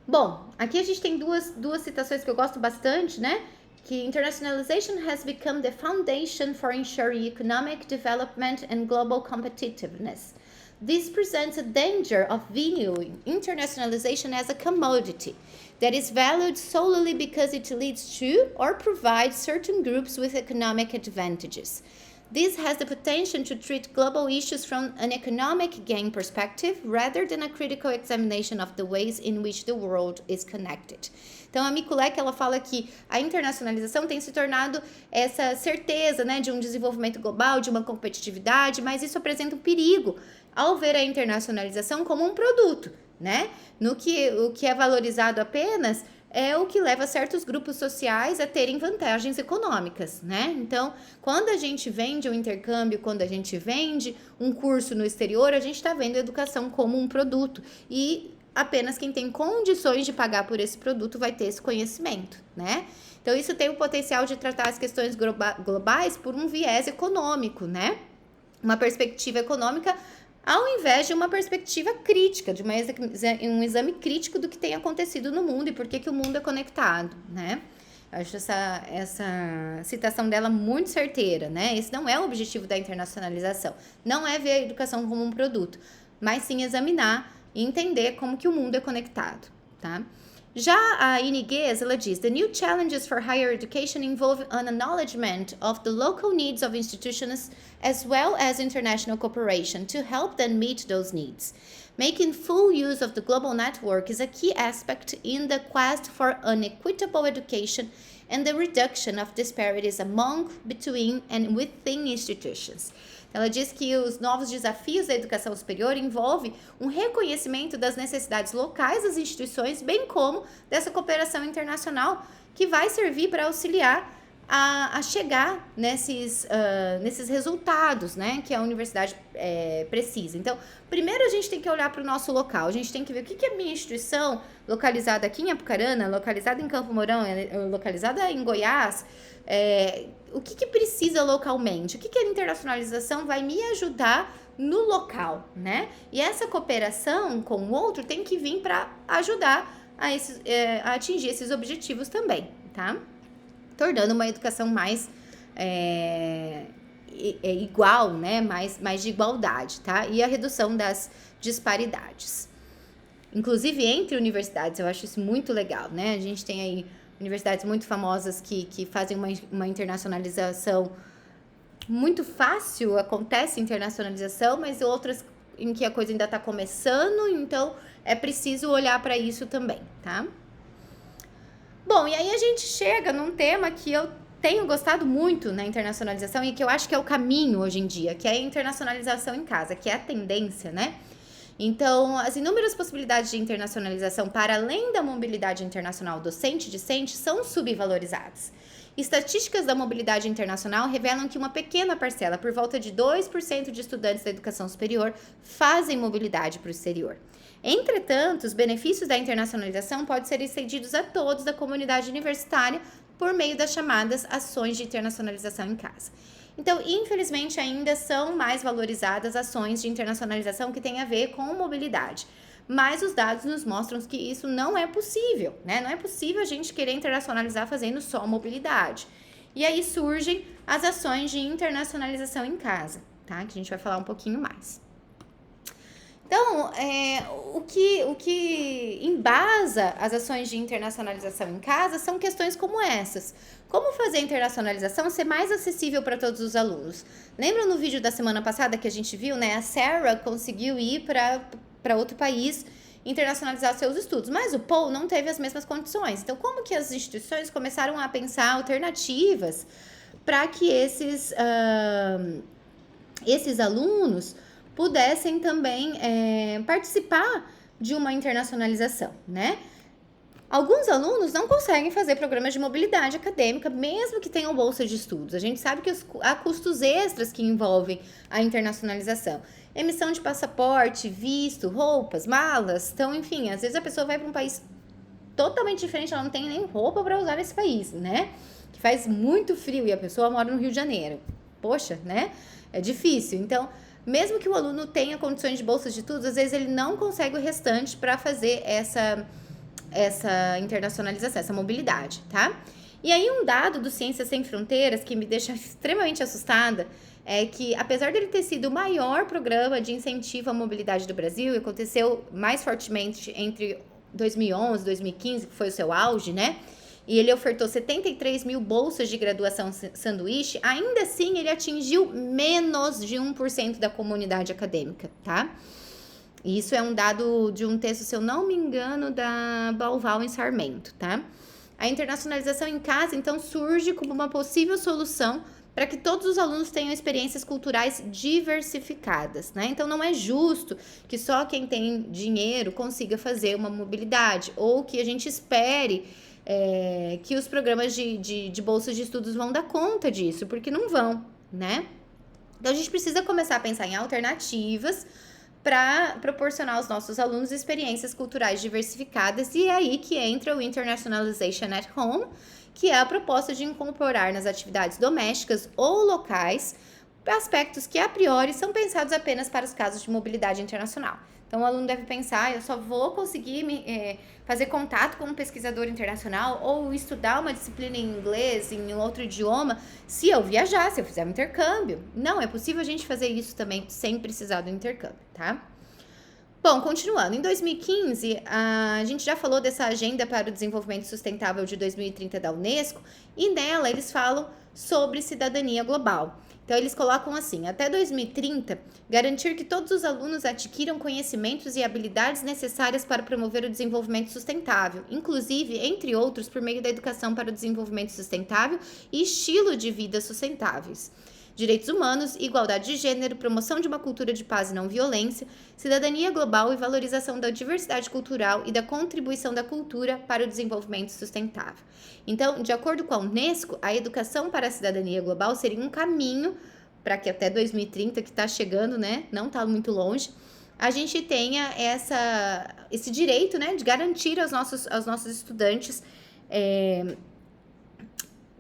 [SPEAKER 1] Bom, aqui a gente tem duas citações que eu gosto bastante, né? Que internationalization has become the foundation for ensuring economic development and global competitiveness. This presents a danger of viewing internationalization as a commodity that is valued solely because it leads to or provides certain groups with economic advantages. This has the potential to treat global issues from an economic gain perspective rather than a critical examination of the ways in which the world is connected. Então, a Mikulek, ela fala que a internacionalização tem se tornado essa certeza, né, de um desenvolvimento global, de uma competitividade, mas isso apresenta um perigo ao ver a internacionalização como um produto, né? O que é valorizado apenas é o que leva certos grupos sociais a terem vantagens econômicas, né? Então, quando a gente vende um intercâmbio, quando a gente vende um curso no exterior, a gente está vendo a educação como um produto e apenas quem tem condições de pagar por esse produto vai ter esse conhecimento, né? Então, isso tem o potencial de tratar as questões globais por um viés econômico, né? Uma perspectiva econômica ao invés de uma perspectiva crítica, de um exame crítico do que tem acontecido no mundo e por que o mundo é conectado, né? Eu acho essa citação dela muito certeira, né? Esse não é o objetivo da internacionalização. Não é ver a educação como um produto, mas sim examinar e entender como que o mundo é conectado, tá? Já a Iniguez, ela diz, the new challenges for higher education involve an acknowledgement of the local needs of institutions as well as international cooperation to help them meet those needs. Making full use of the global network is a key aspect in the quest for an equitable education and the reduction of disparities among, between and within institutions. Ela diz que os novos desafios da educação superior envolvem um reconhecimento das necessidades locais das instituições, bem como dessa cooperação internacional que vai servir para auxiliar a chegar nesses resultados, né, que a universidade precisa. Então, primeiro a gente tem que olhar para o nosso local, a gente tem que ver o que a minha instituição, localizada aqui em Apucarana, localizada em Campo Mourão, localizada em Goiás, o que precisa localmente, o que a internacionalização vai me ajudar no local, né? E essa cooperação com o outro tem que vir para ajudar a atingir esses objetivos também, tá? Tornando uma educação mais igual, né? Mais de igualdade, tá? E a redução das disparidades. Inclusive entre universidades, eu acho isso muito legal, né? A gente tem aí universidades muito famosas que fazem uma internacionalização muito fácil, acontece internacionalização, mas outras em que a coisa ainda está começando, então é preciso olhar para isso também, tá? Bom, e aí a gente chega num tema que eu tenho gostado muito na internacionalização e que eu acho que é o caminho hoje em dia, que é a internacionalização em casa, que é a tendência, né? Então, as inúmeras possibilidades de internacionalização para além da mobilidade internacional docente-discente são subvalorizadas. Estatísticas da mobilidade internacional revelam que uma pequena parcela, por volta de 2% de estudantes da educação superior, fazem mobilidade para o exterior. Entretanto, os benefícios da internacionalização podem ser estendidos a todos da comunidade universitária por meio das chamadas ações de internacionalização em casa. Então, infelizmente, ainda são mais valorizadas ações de internacionalização que têm a ver com mobilidade. Mas os dados nos mostram que isso não é possível, né? Não é possível a gente querer internacionalizar fazendo só mobilidade. E aí surgem as ações de internacionalização em casa, tá? Que a gente vai falar um pouquinho mais. Então, o que embasa as ações de internacionalização em casa são questões como essas. Como fazer a internacionalização ser mais acessível para todos os alunos? Lembra no vídeo da semana passada que a gente viu, né? A Sarah conseguiu ir para outro país internacionalizar seus estudos, mas o Paul não teve as mesmas condições. Então, como que as instituições começaram a pensar alternativas para que esses alunos pudessem também participar de uma internacionalização, né? Alguns alunos não conseguem fazer programas de mobilidade acadêmica, mesmo que tenham bolsa de estudos. A gente sabe que há custos extras que envolvem a internacionalização. Emissão de passaporte, visto, roupas, malas. Então, enfim, às vezes a pessoa vai para um país totalmente diferente, ela não tem nem roupa para usar nesse país, né? Que faz muito frio e a pessoa mora no Rio de Janeiro. Poxa, né? É difícil. Então, mesmo que o aluno tenha condições de bolsa de estudos, às vezes ele não consegue o restante para fazer essa internacionalização, essa mobilidade, tá? E aí um dado do Ciências Sem Fronteiras que me deixa extremamente assustada é que, apesar dele ter sido o maior programa de incentivo à mobilidade do Brasil, e aconteceu mais fortemente entre 2011 e 2015, que foi o seu auge, né? E ele ofertou 73 mil bolsas de graduação sanduíche, ainda assim ele atingiu menos de 1% da comunidade acadêmica, tá? E isso é um dado de um texto, se eu não me engano, da Balval em Sarmento, tá? A internacionalização em casa, então, surge como uma possível solução para que todos os alunos tenham experiências culturais diversificadas, né? Então, não é justo que só quem tem dinheiro consiga fazer uma mobilidade, ou que a gente espere que os programas de bolsas de estudos vão dar conta disso, porque não vão, né? Então, a gente precisa começar a pensar em alternativas para proporcionar aos nossos alunos experiências culturais diversificadas, e é aí que entra o Internationalization at Home, que é a proposta de incorporar nas atividades domésticas ou locais aspectos que a priori são pensados apenas para os casos de mobilidade internacional. Então, o aluno deve pensar, eu só vou conseguir fazer contato com um pesquisador internacional ou estudar uma disciplina em inglês, em outro idioma, se eu viajar, se eu fizer um intercâmbio. Não, é possível a gente fazer isso também sem precisar do intercâmbio, tá? Bom, continuando, em 2015, a gente já falou dessa Agenda para o Desenvolvimento Sustentável de 2030 da Unesco, e nela eles falam sobre cidadania global. Então, eles colocam assim, até 2030, garantir que todos os alunos adquiram conhecimentos e habilidades necessárias para promover o desenvolvimento sustentável, inclusive, entre outros, por meio da educação para o desenvolvimento sustentável e estilo de vida sustentáveis. Direitos humanos, igualdade de gênero, promoção de uma cultura de paz e não violência, cidadania global e valorização da diversidade cultural e da contribuição da cultura para o desenvolvimento sustentável. Então, de acordo com a Unesco, a educação para a cidadania global seria um caminho para que até 2030, que está chegando, né, não está muito longe, a gente tenha esse direito, né, de garantir aos nossos estudantes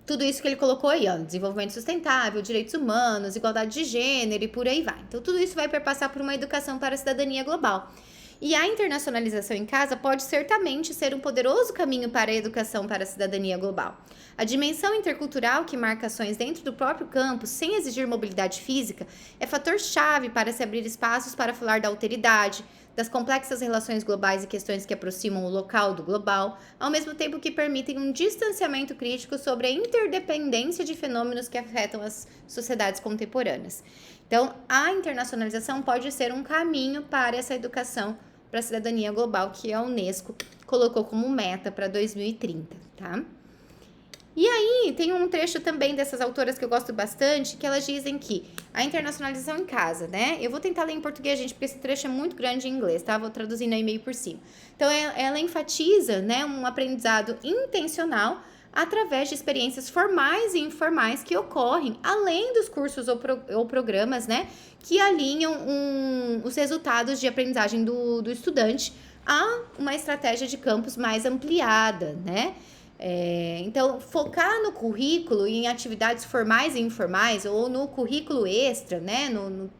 [SPEAKER 1] tudo isso que ele colocou aí, ó, desenvolvimento sustentável, direitos humanos, igualdade de gênero e por aí vai. Então, tudo isso vai perpassar por uma educação para a cidadania global. E a internacionalização em casa pode certamente ser um poderoso caminho para a educação para a cidadania global. A dimensão intercultural que marca ações dentro do próprio campus, sem exigir mobilidade física, é fator-chave para se abrir espaços para falar da alteridade, das complexas relações globais e questões que aproximam o local do global, ao mesmo tempo que permitem um distanciamento crítico sobre a interdependência de fenômenos que afetam as sociedades contemporâneas. Então, a internacionalização pode ser um caminho para essa educação para a cidadania global que a Unesco colocou como meta para 2030, tá? E aí, tem um trecho também dessas autoras que eu gosto bastante, que elas dizem que a internacionalização em casa, né? Eu vou tentar ler em português, gente, porque esse trecho é muito grande em inglês, tá? Vou traduzindo aí meio por cima. Então, ela enfatiza, né, um aprendizado intencional através de experiências formais e informais que ocorrem além dos cursos ou programas, né, que alinham os resultados de aprendizagem do estudante a uma estratégia de campus mais ampliada, né? Então, focar no currículo em atividades formais e informais ou no currículo extra, né, no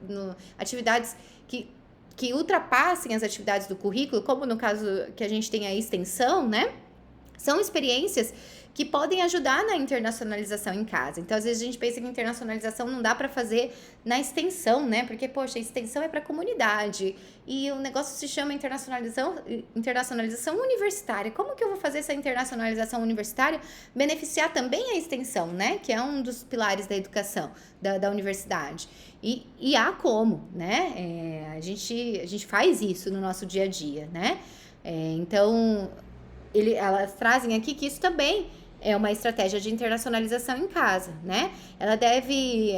[SPEAKER 1] atividades que ultrapassem as atividades do currículo, como no caso que a gente tem a extensão, né, são experiências que podem ajudar na internacionalização em casa. Então, às vezes a gente pensa que internacionalização não dá para fazer na extensão, né? Porque, poxa, a extensão é para a comunidade e o negócio se chama internacionalização universitária. Como que eu vou fazer essa internacionalização universitária beneficiar também a extensão, né? Que é um dos pilares da educação da universidade. E há como, né? A gente faz isso no nosso dia a dia, né? Então, elas trazem aqui que isso também é uma estratégia de internacionalização em casa, né? Ela deve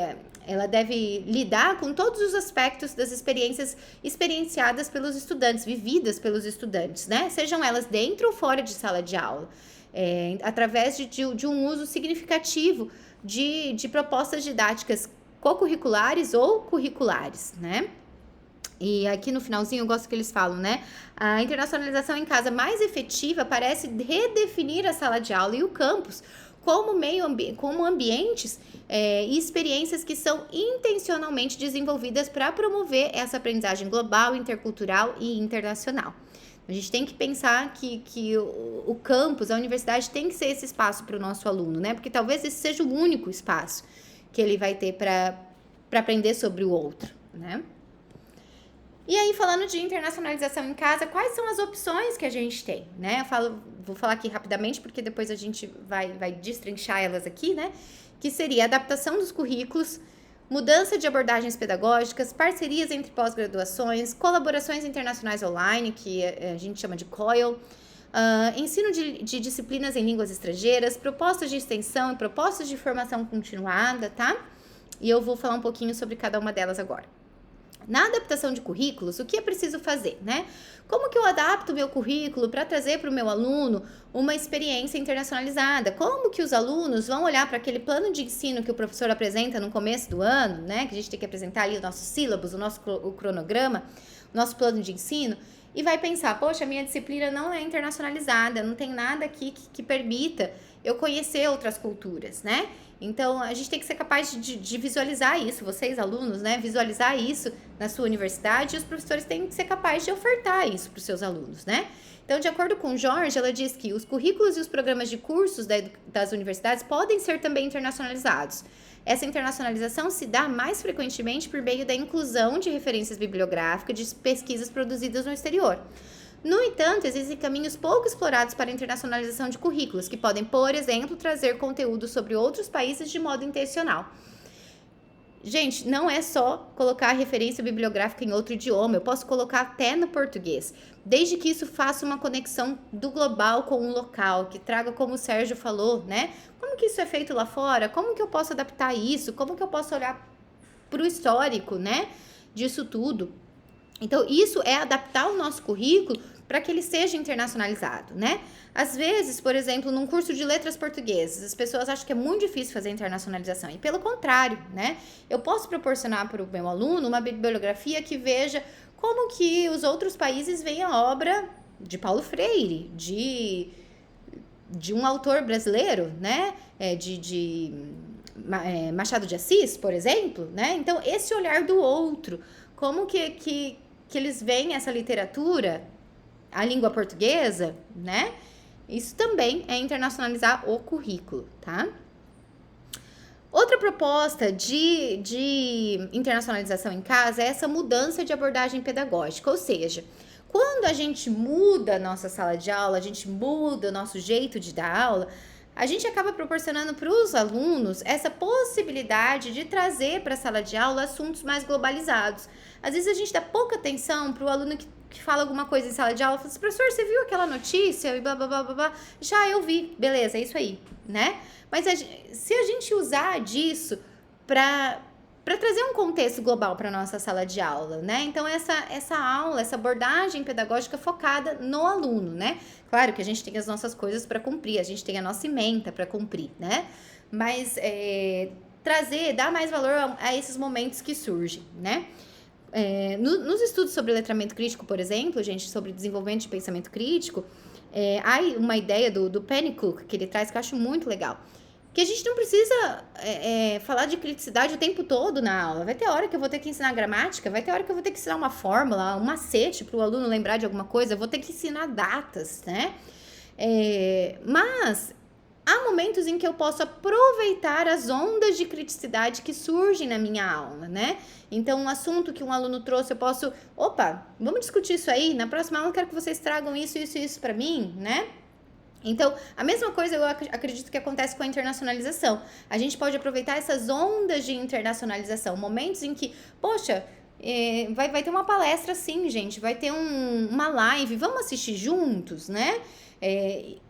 [SPEAKER 1] lidar com todos os aspectos das experiências experienciadas pelos estudantes, vividas pelos estudantes, né? Sejam elas dentro ou fora de sala de aula, através de um uso significativo de propostas didáticas co-curriculares ou curriculares, né? E aqui no finalzinho eu gosto que eles falam, né? A internacionalização em casa mais efetiva parece redefinir a sala de aula e o campus como ambientes e experiências que são intencionalmente desenvolvidas para promover essa aprendizagem global, intercultural e internacional. A gente tem que pensar que o campus, a universidade tem que ser esse espaço para o nosso aluno, né? Porque talvez esse seja o único espaço que ele vai ter para aprender sobre o outro, né? E aí, falando de internacionalização em casa, quais são as opções que a gente tem, né? Vou falar aqui rapidamente, porque depois a gente vai destrinchar elas aqui, né? Que seria a adaptação dos currículos, mudança de abordagens pedagógicas, parcerias entre pós-graduações, colaborações internacionais online, que a gente chama de COIL, ensino de disciplinas em línguas estrangeiras, propostas de extensão e propostas de formação continuada, tá? E eu vou falar um pouquinho sobre cada uma delas agora. Na adaptação de currículos, o que é preciso fazer, né? Como que eu adapto o meu currículo para trazer para o meu aluno uma experiência internacionalizada? Como que os alunos vão olhar para aquele plano de ensino que o professor apresenta no começo do ano, né? Que a gente tem que apresentar ali o nosso sílabus, o cronograma, o nosso plano de ensino, e vai pensar, poxa, minha disciplina não é internacionalizada, não tem nada aqui que permita eu conhecer outras culturas, né? Então, a gente tem que ser capaz de visualizar isso, vocês alunos, né? Visualizar isso na sua universidade, e os professores têm que ser capazes de ofertar isso para os seus alunos, né? Então, de acordo com Jorge, ela diz que os currículos e os programas de cursos das universidades podem ser também internacionalizados. Essa internacionalização se dá mais frequentemente por meio da inclusão de referências bibliográficas de pesquisas produzidas no exterior. No entanto, existem caminhos pouco explorados para a internacionalização de currículos, que podem, por exemplo, trazer conteúdo sobre outros países de modo intencional. Gente, não é só colocar a referência bibliográfica em outro idioma, eu posso colocar até no português, desde que isso faça uma conexão do global com o local, que traga, como o Sérgio falou, né? Como que isso é feito lá fora? Como que eu posso adaptar isso? Como que eu posso olhar para o histórico, né, disso tudo? Então, isso é adaptar o nosso currículo para que ele seja internacionalizado, né? Às vezes, por exemplo, num curso de letras portuguesas, as pessoas acham que é muito difícil fazer internacionalização. E pelo contrário, né? Eu posso proporcionar para o meu aluno uma bibliografia que veja como que os outros países veem a obra de Paulo Freire, de um autor brasileiro, né? Machado de Assis, por exemplo, né? Então, esse olhar do outro, como que eles veem essa literatura, a língua portuguesa, né? Isso também é internacionalizar o currículo, tá? Outra proposta de internacionalização em casa é essa mudança de abordagem pedagógica, ou seja, quando a gente muda a nossa sala de aula, a gente muda o nosso jeito de dar aula, a gente acaba proporcionando para os alunos essa possibilidade de trazer para a sala de aula assuntos mais globalizados. Às vezes a gente dá pouca atenção para o aluno que fala alguma coisa em sala de aula, fala assim, professor, você viu aquela notícia? E blá, blá, blá, blá, blá. Já eu vi, beleza, é isso aí, né? Mas se a gente usar disso para trazer um contexto global para nossa sala de aula, né? Então, essa aula, essa abordagem pedagógica focada no aluno, né? Claro que a gente tem as nossas coisas para cumprir, a gente tem a nossa ementa para cumprir, né? Mas dar mais valor a esses momentos que surgem, né? Nos estudos sobre letramento crítico, por exemplo, gente, sobre desenvolvimento de pensamento crítico, há uma ideia do Pennycook que ele traz que eu acho muito legal. Que a gente não precisa falar de criticidade o tempo todo na aula. Vai ter hora que eu vou ter que ensinar gramática, vai ter hora que eu vou ter que ensinar uma fórmula, um macete para o aluno lembrar de alguma coisa, eu vou ter que ensinar datas, né? Mas há momentos em que eu posso aproveitar as ondas de criticidade que surgem na minha aula, né? Então, um assunto que um aluno trouxe, eu posso... Opa, vamos discutir isso aí? Na próxima aula eu quero que vocês tragam isso, isso e isso para mim, né? Então, a mesma coisa eu acredito que acontece com a internacionalização. A gente pode aproveitar essas ondas de internacionalização, momentos em que, poxa, vai ter uma palestra assim, gente, vai ter uma live, vamos assistir juntos, né?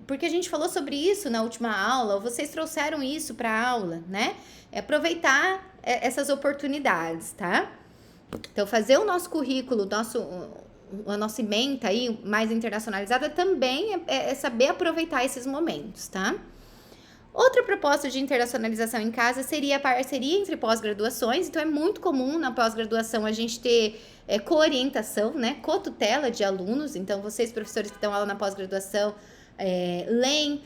[SPEAKER 1] Porque a gente falou sobre isso na última aula, vocês trouxeram isso para a aula, né? Aproveitar essas oportunidades, tá? Então, fazer o nosso currículo, a nossa ementa aí mais internacionalizada também é saber aproveitar esses momentos, tá? Outra proposta de internacionalização em casa seria a parceria entre pós-graduações. Então, é muito comum na pós-graduação a gente ter co-orientação, né? Co-tutela de alunos. Então, vocês, professores que estão lá na pós-graduação, leem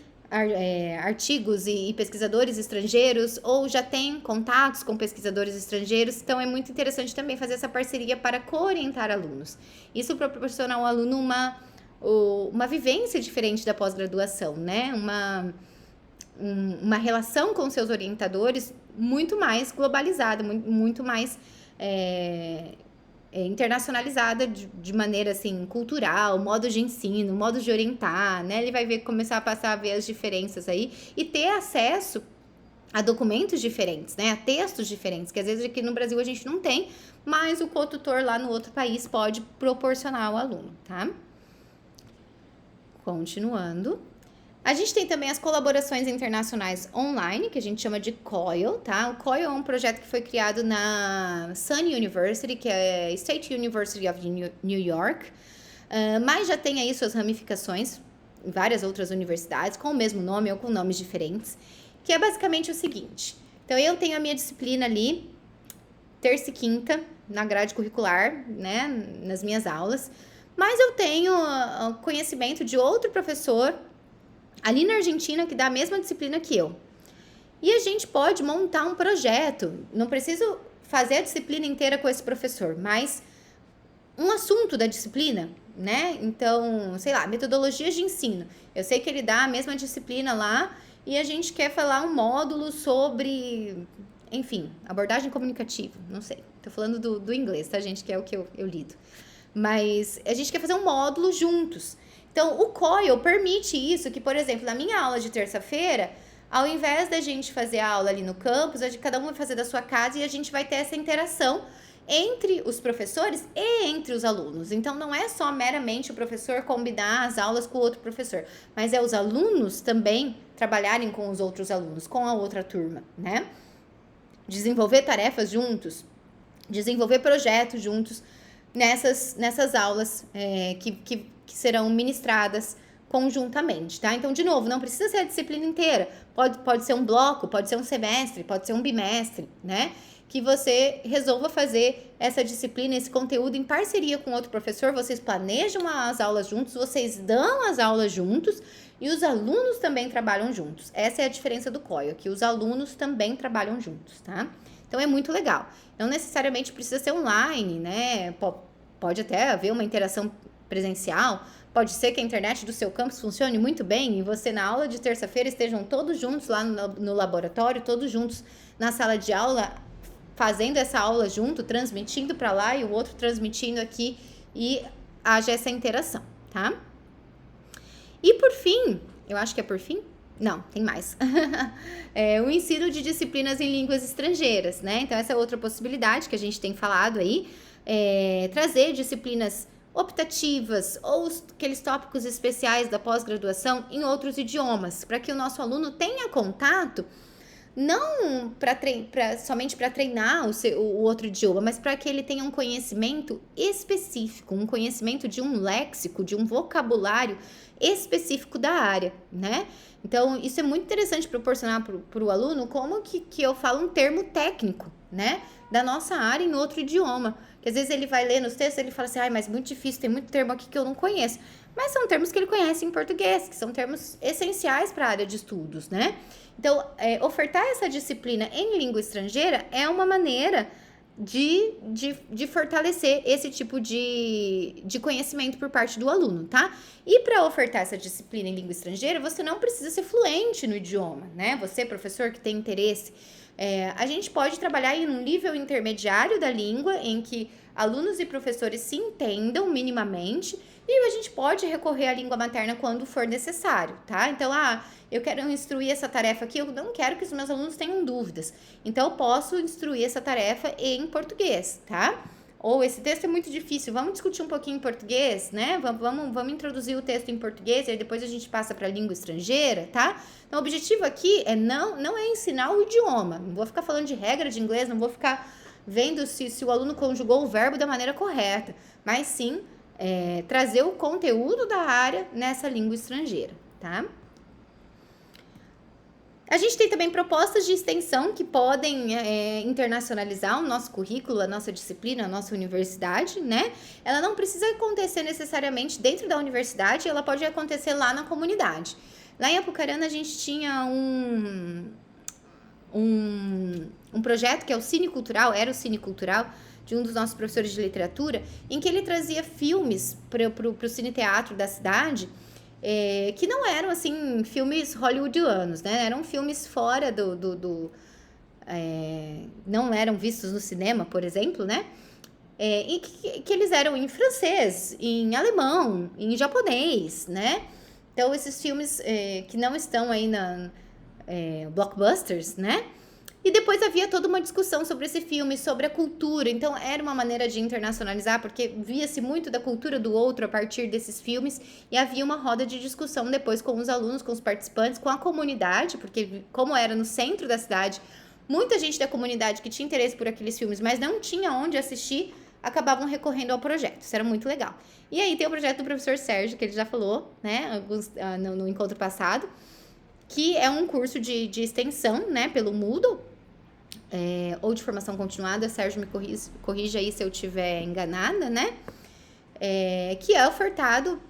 [SPEAKER 1] artigos e pesquisadores estrangeiros ou já têm contatos com pesquisadores estrangeiros, então é muito interessante também fazer essa parceria para co-orientar alunos. Isso proporciona ao aluno uma vivência diferente da pós-graduação, né? Uma relação com seus orientadores muito mais globalizada, muito mais internacionalizada de maneira assim cultural, modo de ensino, modo de orientar, né? Ele vai começar a passar a ver as diferenças aí e ter acesso a documentos diferentes, né? A textos diferentes, que às vezes aqui no Brasil a gente não tem, mas o co-tutor lá no outro país pode proporcionar ao aluno, tá? Continuando. A gente tem também as colaborações internacionais online, que a gente chama de COIL, tá? O COIL é um projeto que foi criado na Sun University, que é State University of New York, mas já tem aí suas ramificações em várias outras universidades, com o mesmo nome ou com nomes diferentes, que é basicamente o seguinte. Então, eu tenho a minha disciplina ali, terça e quinta, na grade curricular, né, nas minhas aulas, mas eu tenho conhecimento de outro professor ali na Argentina que dá a mesma disciplina que eu. E a gente pode montar um projeto, não preciso fazer a disciplina inteira com esse professor, mas um assunto da disciplina, né? Então, sei lá, metodologias de ensino. Eu sei que ele dá a mesma disciplina lá e a gente quer falar um módulo sobre, enfim, abordagem comunicativa, não sei. Tô falando do inglês, tá, gente? Que é o que eu lido. Mas a gente quer fazer um módulo juntos. Então, o COIL permite isso, que, por exemplo, na minha aula de terça-feira, ao invés da gente fazer a aula ali no campus, cada um vai fazer da sua casa e a gente vai ter essa interação entre os professores e entre os alunos. Então, não é só meramente o professor combinar as aulas com o outro professor, mas é os alunos também trabalharem com os outros alunos, com a outra turma, né? Desenvolver tarefas juntos, desenvolver projetos juntos nessas aulas que serão ministradas conjuntamente, tá? Então, de novo, não precisa ser a disciplina inteira. Pode ser um bloco, pode ser um semestre, pode ser um bimestre, né? Que você resolva fazer essa disciplina, esse conteúdo em parceria com outro professor. Vocês planejam as aulas juntos, vocês dão as aulas juntos e os alunos também trabalham juntos. Essa é a diferença do COIL, que os alunos também trabalham juntos, tá? Então, é muito legal. Não necessariamente precisa ser online, né? Pode até haver uma interação presencial, pode ser que a internet do seu campus funcione muito bem e você na aula de terça-feira estejam todos juntos lá no laboratório, todos juntos na sala de aula, fazendo essa aula junto, transmitindo para lá e o outro transmitindo aqui e haja essa interação, tá? E por fim, eu acho que é por fim? Não, tem mais. O ensino de disciplinas em línguas estrangeiras, né? Então, essa é outra possibilidade que a gente tem falado aí, trazer disciplinas optativas ou aqueles tópicos especiais da pós-graduação em outros idiomas, para que o nosso aluno tenha contato, não somente para treinar o outro idioma, mas para que ele tenha um conhecimento específico, um conhecimento de um léxico, de um vocabulário específico da área, né? Então, isso é muito interessante proporcionar para o aluno como que eu falo um termo técnico, né? Da nossa área em outro idioma. Que às vezes ele vai ler nos textos e ele fala assim, mas muito difícil, tem muito termo aqui que eu não conheço. Mas são termos que ele conhece em português, que são termos essenciais para a área de estudos, né? Então, ofertar essa disciplina em língua estrangeira é uma maneira de fortalecer esse tipo de conhecimento por parte do aluno, tá? E para ofertar essa disciplina em língua estrangeira, você não precisa ser fluente no idioma, né? Você, professor que tem interesse, a gente pode trabalhar em um nível intermediário da língua, em que alunos e professores se entendam minimamente, e a gente pode recorrer à língua materna quando for necessário, tá? Então, eu quero instruir essa tarefa aqui, eu não quero que os meus alunos tenham dúvidas. Então, eu posso instruir essa tarefa em português, tá? Ou esse texto é muito difícil, vamos discutir um pouquinho em português, né? Vamos introduzir o texto em português e aí depois a gente passa para a língua estrangeira, tá? Então, o objetivo aqui não é ensinar o idioma. Não vou ficar falando de regra de inglês, não vou ficar vendo se o aluno conjugou o verbo da maneira correta, mas sim trazer o conteúdo da área nessa língua estrangeira, tá? A gente tem também propostas de extensão que podem internacionalizar o nosso currículo, a nossa disciplina, a nossa universidade, né? Ela não precisa acontecer necessariamente dentro da universidade, ela pode acontecer lá na comunidade. Lá em Apucarana, a gente tinha um projeto que é o Cine Cultural, era o Cine Cultural, de um dos nossos professores de literatura, em que ele trazia filmes para o cine-teatro da cidade, que não eram, assim, filmes hollywoodianos, né? Eram filmes fora não eram vistos no cinema, por exemplo, né? E que eles eram em francês, em alemão, em japonês, né? Então, esses filmes que não estão aí na blockbusters, né? E depois havia toda uma discussão sobre esse filme, sobre a cultura. Então, era uma maneira de internacionalizar, porque via-se muito da cultura do outro a partir desses filmes. E havia uma roda de discussão depois com os alunos, com os participantes, com a comunidade, porque como era no centro da cidade, muita gente da comunidade que tinha interesse por aqueles filmes, mas não tinha onde assistir, acabavam recorrendo ao projeto. Isso era muito legal. E aí tem o projeto do professor Sérgio, que ele já falou, né, no encontro passado, que é um curso de extensão, né, pelo Moodle, ou de formação continuada. Sérgio, me corrija aí se eu estiver enganada, né? Que é ofertado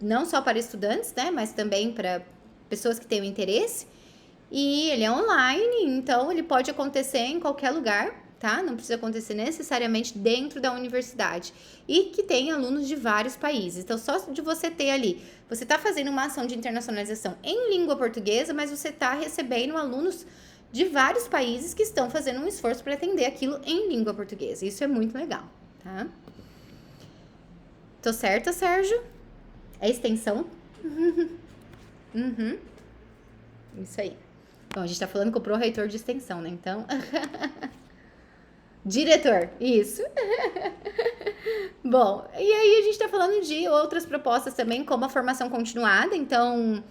[SPEAKER 1] não só para estudantes, né, mas também para pessoas que tenham interesse. E ele é online, então ele pode acontecer em qualquer lugar, tá? Não precisa acontecer necessariamente dentro da universidade. E que tem alunos de vários países. Então, só de você ter ali, você está fazendo uma ação de internacionalização em língua portuguesa, mas você está recebendo alunos de vários países que estão fazendo um esforço para atender aquilo em língua portuguesa. Isso é muito legal, tá? Tô certa, Sérgio? É extensão? Uhum. Isso aí. Bom, a gente tá falando com o pró-reitor de extensão, né? Então... Diretor, isso. Bom, e aí a gente tá falando de outras propostas também, como a formação continuada. Então,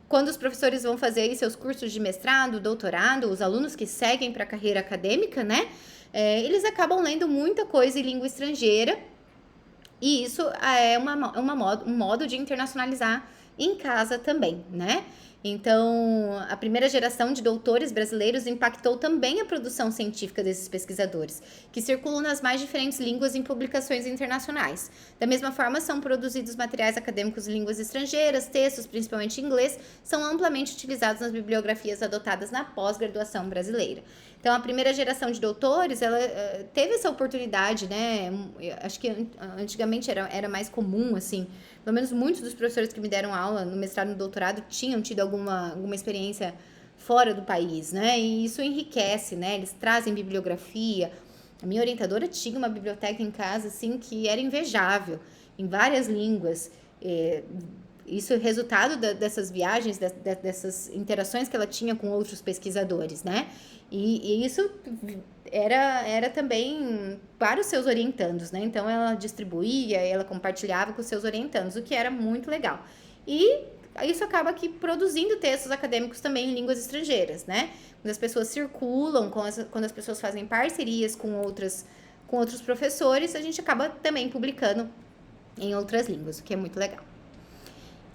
[SPEAKER 1] quando os professores vão fazer aí seus cursos de mestrado, doutorado, os alunos que seguem para a carreira acadêmica, né? Eles acabam lendo muita coisa em língua estrangeira. E isso é um modo de internacionalizar em casa também, né? Então, a primeira geração de doutores brasileiros impactou também a produção científica desses pesquisadores, que circulam nas mais diferentes línguas em publicações internacionais. Da mesma forma, são produzidos materiais acadêmicos em línguas estrangeiras, textos, principalmente em inglês, são amplamente utilizados nas bibliografias adotadas na pós-graduação brasileira. Então, a primeira geração de doutores, ela teve essa oportunidade, né? Acho que antigamente era mais comum, assim. Pelo menos muitos dos professores que me deram aula no mestrado e no doutorado tinham tido alguma experiência fora do país, né? E isso enriquece, né? Eles trazem bibliografia. A minha orientadora tinha uma biblioteca em casa, assim, que era invejável, em várias línguas. Isso é resultado dessas viagens, dessas interações que ela tinha com outros pesquisadores, né? E isso era também para os seus orientandos, né? Então, ela distribuía, ela compartilhava com os seus orientandos, o que era muito legal. E isso acaba aqui produzindo textos acadêmicos também em línguas estrangeiras, né? Quando as pessoas circulam, quando as pessoas fazem parcerias com outros professores, a gente acaba também publicando em outras línguas, o que é muito legal.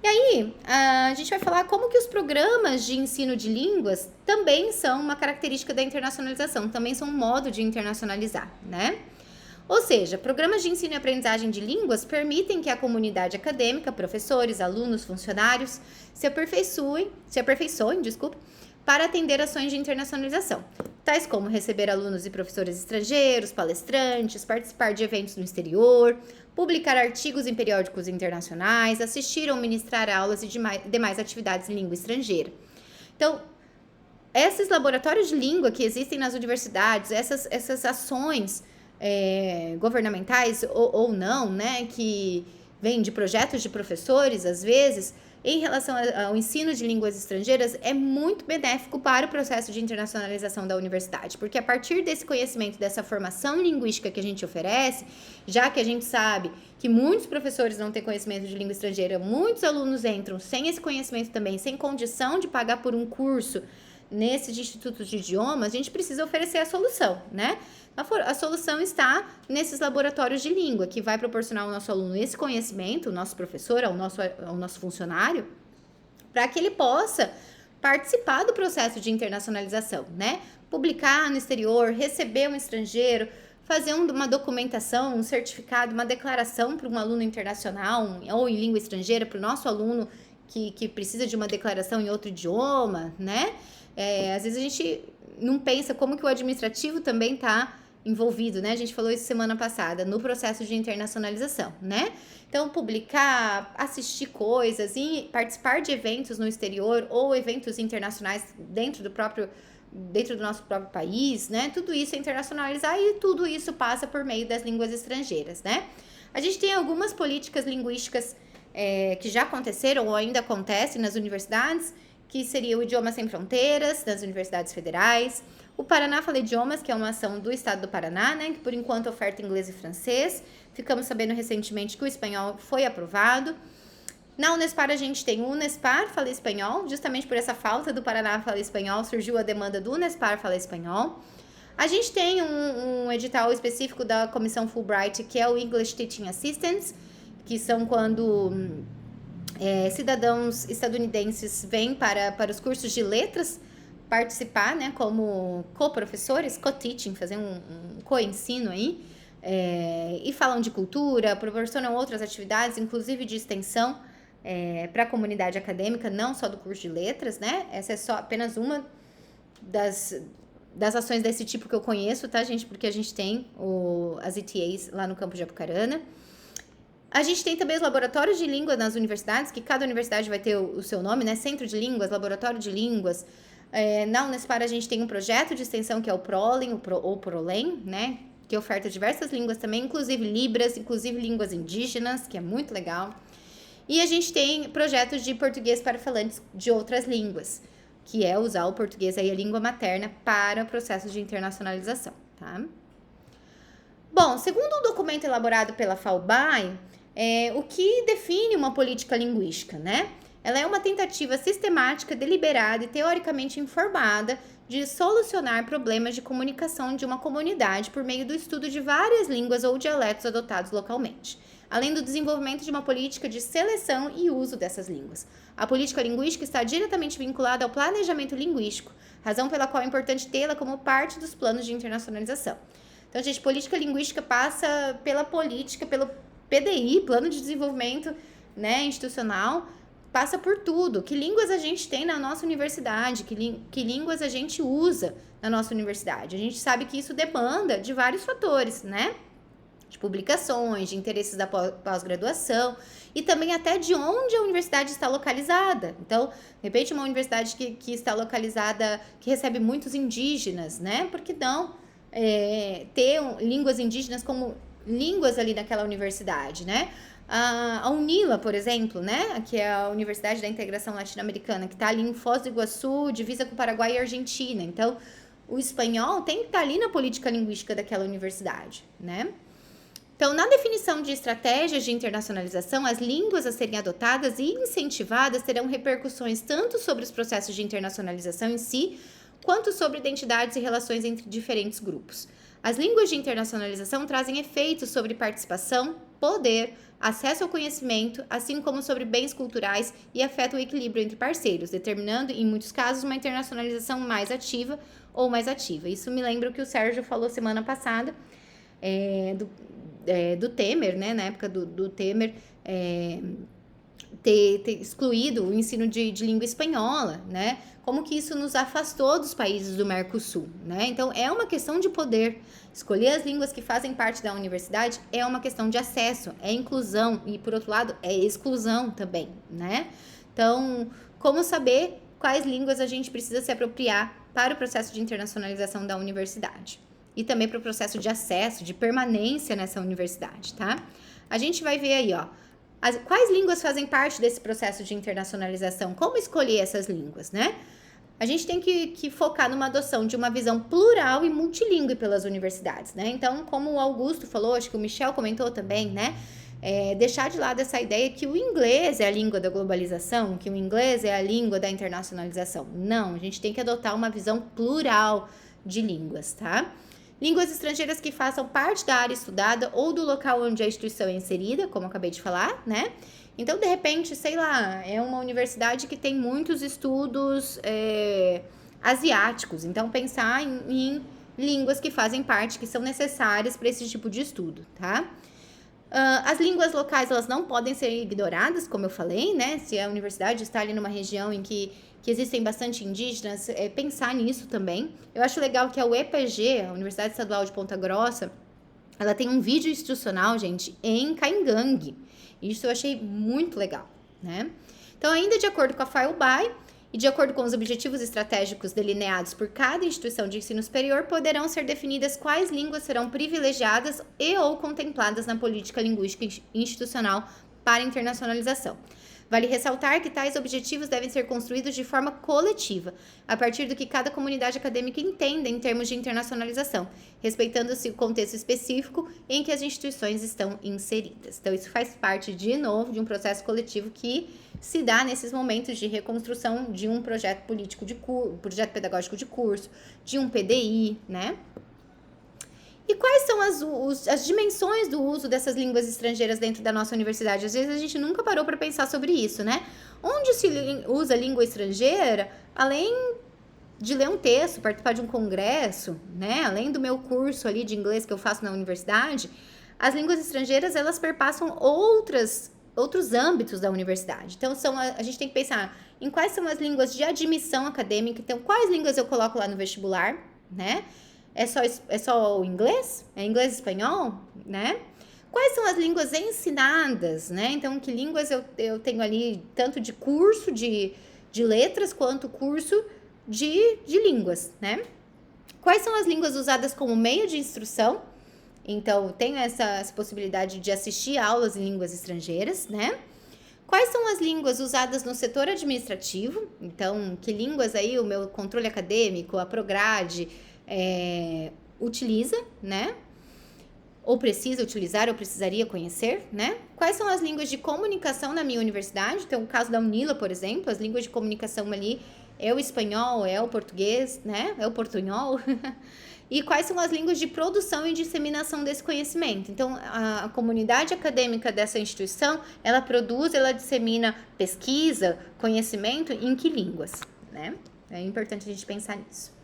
[SPEAKER 1] E aí, a gente vai falar como que os programas de ensino de línguas também são uma característica da internacionalização, também são um modo de internacionalizar, né? Ou seja, programas de ensino e aprendizagem de línguas permitem que a comunidade acadêmica, professores, alunos, funcionários, se aperfeiçoem, para atender ações de internacionalização, tais como receber alunos e professores estrangeiros, palestrantes, participar de eventos no exterior, publicar artigos em periódicos internacionais, assistir ou ministrar aulas e demais atividades em língua estrangeira. Então, esses laboratórios de língua que existem nas universidades, essas ações governamentais ou não, né, que vêm de projetos de professores, às vezes, em relação ao ensino de línguas estrangeiras, é muito benéfico para o processo de internacionalização da universidade, porque a partir desse conhecimento, dessa formação linguística que a gente oferece, já que a gente sabe que muitos professores não têm conhecimento de língua estrangeira, muitos alunos entram sem esse conhecimento também, sem condição de pagar por um curso nesses institutos de idiomas, a gente precisa oferecer a solução, né? A solução está nesses laboratórios de língua, que vai proporcionar ao nosso aluno esse conhecimento, o nosso professor, ao nosso funcionário, para que ele possa participar do processo de internacionalização, né? Publicar no exterior, receber um estrangeiro, fazer uma documentação, um certificado, uma declaração para um aluno internacional ou em língua estrangeira, para o nosso aluno que precisa de uma declaração em outro idioma, né? Às vezes a gente não pensa como que o administrativo também está envolvido, né? A gente falou isso semana passada, no processo de internacionalização, né? Então, publicar, assistir coisas e participar de eventos no exterior ou eventos internacionais dentro do nosso próprio país, né? Tudo isso é internacionalizar e tudo isso passa por meio das línguas estrangeiras, né? A gente tem algumas políticas linguísticas que já aconteceram ou ainda acontecem nas universidades, que seria o Idioma Sem Fronteiras, das universidades federais. O Paraná Fala Idiomas, que é uma ação do estado do Paraná, né, que por enquanto oferta inglês e francês. Ficamos sabendo recentemente que o espanhol foi aprovado. Na Unespar a gente tem o Unespar Fala Espanhol, justamente por essa falta do Paraná Fala Espanhol, surgiu a demanda do Unespar Fala Espanhol. A gente tem um edital específico da Comissão Fulbright, que é o English Teaching Assistants, que são quando cidadãos estadunidenses vêm para os cursos de letras participar, né, como co-professores, co-teaching, fazer um co-ensino aí, e falam de cultura, proporcionam outras atividades, inclusive de extensão para a comunidade acadêmica, não só do curso de letras, né? Essa é só apenas uma das ações desse tipo que eu conheço, tá, gente? Porque a gente tem as ETAs lá no campus de Apucarana. A gente tem também os laboratórios de língua nas universidades, que cada universidade vai ter o seu nome, né? Centro de Línguas, Laboratório de Línguas. Na Unespar a gente tem um projeto de extensão que é o ProLen, ou ProLen, né? Que oferta diversas línguas também, inclusive Libras, inclusive línguas indígenas, que é muito legal. E a gente tem projetos de português para falantes de outras línguas, que é usar o português aí, a língua materna, para o processo de internacionalização, tá? Bom, segundo um documento elaborado pela FAUBAI, o que define uma política linguística, né? Ela é uma tentativa sistemática, deliberada e teoricamente informada de solucionar problemas de comunicação de uma comunidade por meio do estudo de várias línguas ou dialetos adotados localmente, além do desenvolvimento de uma política de seleção e uso dessas línguas. A política linguística está diretamente vinculada ao planejamento linguístico, razão pela qual é importante tê-la como parte dos planos de internacionalização. Então, gente, política linguística passa pela política, pelo PDI, Plano de Desenvolvimento, né, Institucional, passa por tudo. Que línguas a gente tem na nossa universidade, que línguas a gente usa na nossa universidade. A gente sabe que isso demanda de vários fatores, né? De publicações, de interesses da pós-graduação e também até de onde a universidade está localizada. Então, de repente, uma universidade que está localizada, que recebe muitos indígenas, né? Por que não ter línguas indígenas como línguas ali naquela universidade, né? A UNILA, por exemplo, né? Que é a Universidade da Integração Latino-Americana, que está ali em Foz do Iguaçu, divisa com o Paraguai e Argentina. Então, o espanhol tem que estar ali na política linguística daquela universidade, né? Então, na definição de estratégias de internacionalização, as línguas a serem adotadas e incentivadas terão repercussões tanto sobre os processos de internacionalização em si, quanto sobre identidades e relações entre diferentes grupos. As línguas de internacionalização trazem efeitos sobre participação, poder, acesso ao conhecimento, assim como sobre bens culturais e afetam o equilíbrio entre parceiros, determinando, em muitos casos, uma internacionalização mais ativa ou mais ativa. Isso me lembra o que o Sérgio falou semana passada, do Temer, né? Na época do Temer, ter excluído o ensino de língua espanhola, né? Como que isso nos afastou dos países do Mercosul, né? Então, é uma questão de poder. Escolher as línguas que fazem parte da universidade é uma questão de acesso, é inclusão e, por outro lado, é exclusão também, né? Então, como saber quais línguas a gente precisa se apropriar para o processo de internacionalização da universidade e também para o processo de acesso, de permanência nessa universidade, tá? A gente vai ver aí, ó, quais línguas fazem parte desse processo de internacionalização, como escolher essas línguas, né? A gente tem que focar numa adoção de uma visão plural e multilingüe pelas universidades, né? Então, como o Augusto falou, acho que o Michel comentou também, né? Deixar de lado essa ideia que o inglês é a língua da globalização, que o inglês é a língua da internacionalização. Não, a gente tem que adotar uma visão plural de línguas, tá? Línguas estrangeiras que façam parte da área estudada ou do local onde a instituição é inserida, como eu acabei de falar, né? Então, de repente, sei lá, é uma universidade que tem muitos estudos asiáticos. Então, pensar em línguas que fazem parte, que são necessárias para esse tipo de estudo, tá? As línguas locais, elas não podem ser ignoradas, como eu falei, né? Se a universidade está ali numa região em que que existem bastante indígenas, pensar nisso também. Eu acho legal que a UEPG, a Universidade Estadual de Ponta Grossa, ela tem um vídeo institucional, gente, em Caingangue. Isso eu achei muito legal, né? Então, ainda de acordo com a FAIUBAI e de acordo com os objetivos estratégicos delineados por cada instituição de ensino superior, poderão ser definidas quais línguas serão privilegiadas e ou contempladas na política linguística institucional para internacionalização. Vale ressaltar que tais objetivos devem ser construídos de forma coletiva, a partir do que cada comunidade acadêmica entenda em termos de internacionalização, respeitando-se o contexto específico em que as instituições estão inseridas. Então, isso faz parte, de novo, de um processo coletivo que se dá nesses momentos de reconstrução de um projeto político projeto pedagógico de curso, de um PDI, né? E quais são as dimensões do uso dessas línguas estrangeiras dentro da nossa universidade? Às vezes a gente nunca parou para pensar sobre isso, né? Onde se usa língua estrangeira, além de ler um texto, participar de um congresso, né? Além do meu curso ali de inglês que eu faço na universidade, as línguas estrangeiras, elas perpassam outros âmbitos da universidade. Então, a gente tem que pensar em quais são as línguas de admissão acadêmica. Então, quais línguas eu coloco lá no vestibular, né? É só o inglês? É inglês e espanhol, né? Quais são as línguas ensinadas, né? Então, que línguas eu tenho ali, tanto de curso de letras, quanto curso de línguas, né? Quais são as línguas usadas como meio de instrução? Então, tenho essa possibilidade de assistir aulas em línguas estrangeiras, né? Quais são as línguas usadas no setor administrativo? Então, que línguas aí o meu controle acadêmico, a Prograde, utiliza, né? Ou precisa utilizar, ou precisaria conhecer, né? Quais são as línguas de comunicação na minha universidade? Então, o caso da UNILA, por exemplo, as línguas de comunicação ali é o espanhol, é o português, né? É o portunhol. E quais são as línguas de produção e disseminação desse conhecimento? Então, a comunidade acadêmica dessa instituição, ela produz, ela dissemina pesquisa, conhecimento em que línguas, né? É importante a gente pensar nisso.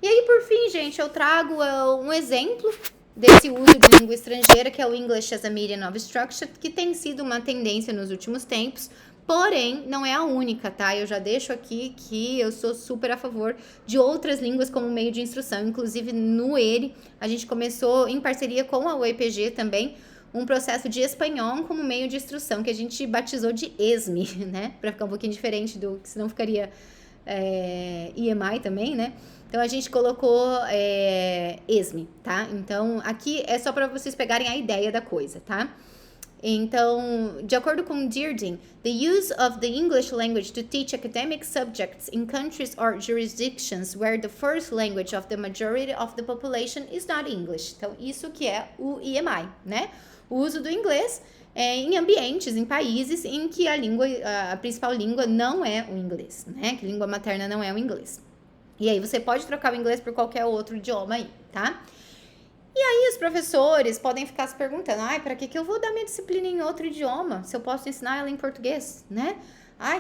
[SPEAKER 1] E aí, por fim, gente, eu trago um exemplo desse uso de língua estrangeira, que é o English as a Medium of Instruction, que tem sido uma tendência nos últimos tempos, porém, não é a única, tá? Eu já deixo aqui que eu sou super a favor de outras línguas como meio de instrução. Inclusive, no ERE, a gente começou, em parceria com a UEPG também, um processo de espanhol como meio de instrução, que a gente batizou de ESME, né? Para ficar um pouquinho diferente do que senão ficaria EMI também, né? Então, a gente colocou ESME, tá? Então, aqui é só para vocês pegarem a ideia da coisa, tá? Então, de acordo com Dearden, the use of the English language to teach academic subjects in countries or jurisdictions where the first language of the majority of the population is not English. Então, isso que é o EMI, né? O uso do inglês em ambientes, em países em que a principal língua não é o inglês, né? Que língua materna não é o inglês. E aí, você pode trocar o inglês por qualquer outro idioma aí, tá? E aí, os professores podem ficar se perguntando, para que eu vou dar minha disciplina em outro idioma, se eu posso ensinar ela em português, né?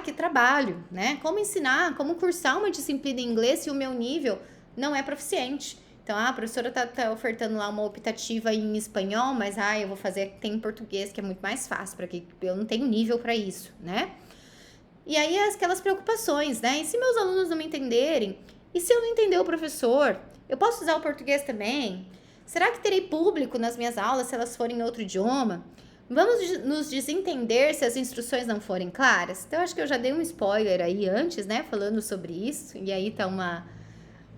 [SPEAKER 1] Que trabalho, né? Como ensinar, como cursar uma disciplina em inglês se o meu nível não é proficiente? Então, a professora tá ofertando lá uma optativa em espanhol, mas, eu vou fazer, tem em português, que é muito mais fácil, porque eu não tenho nível para isso, né? E aí, aquelas preocupações, né? E se meus alunos não me entenderem? E se eu não entender o professor? Eu posso usar o português também? Será que terei público nas minhas aulas se elas forem em outro idioma? Vamos nos desentender se as instruções não forem claras? Então, acho que eu já dei um spoiler aí antes, né? Falando sobre isso. E aí tá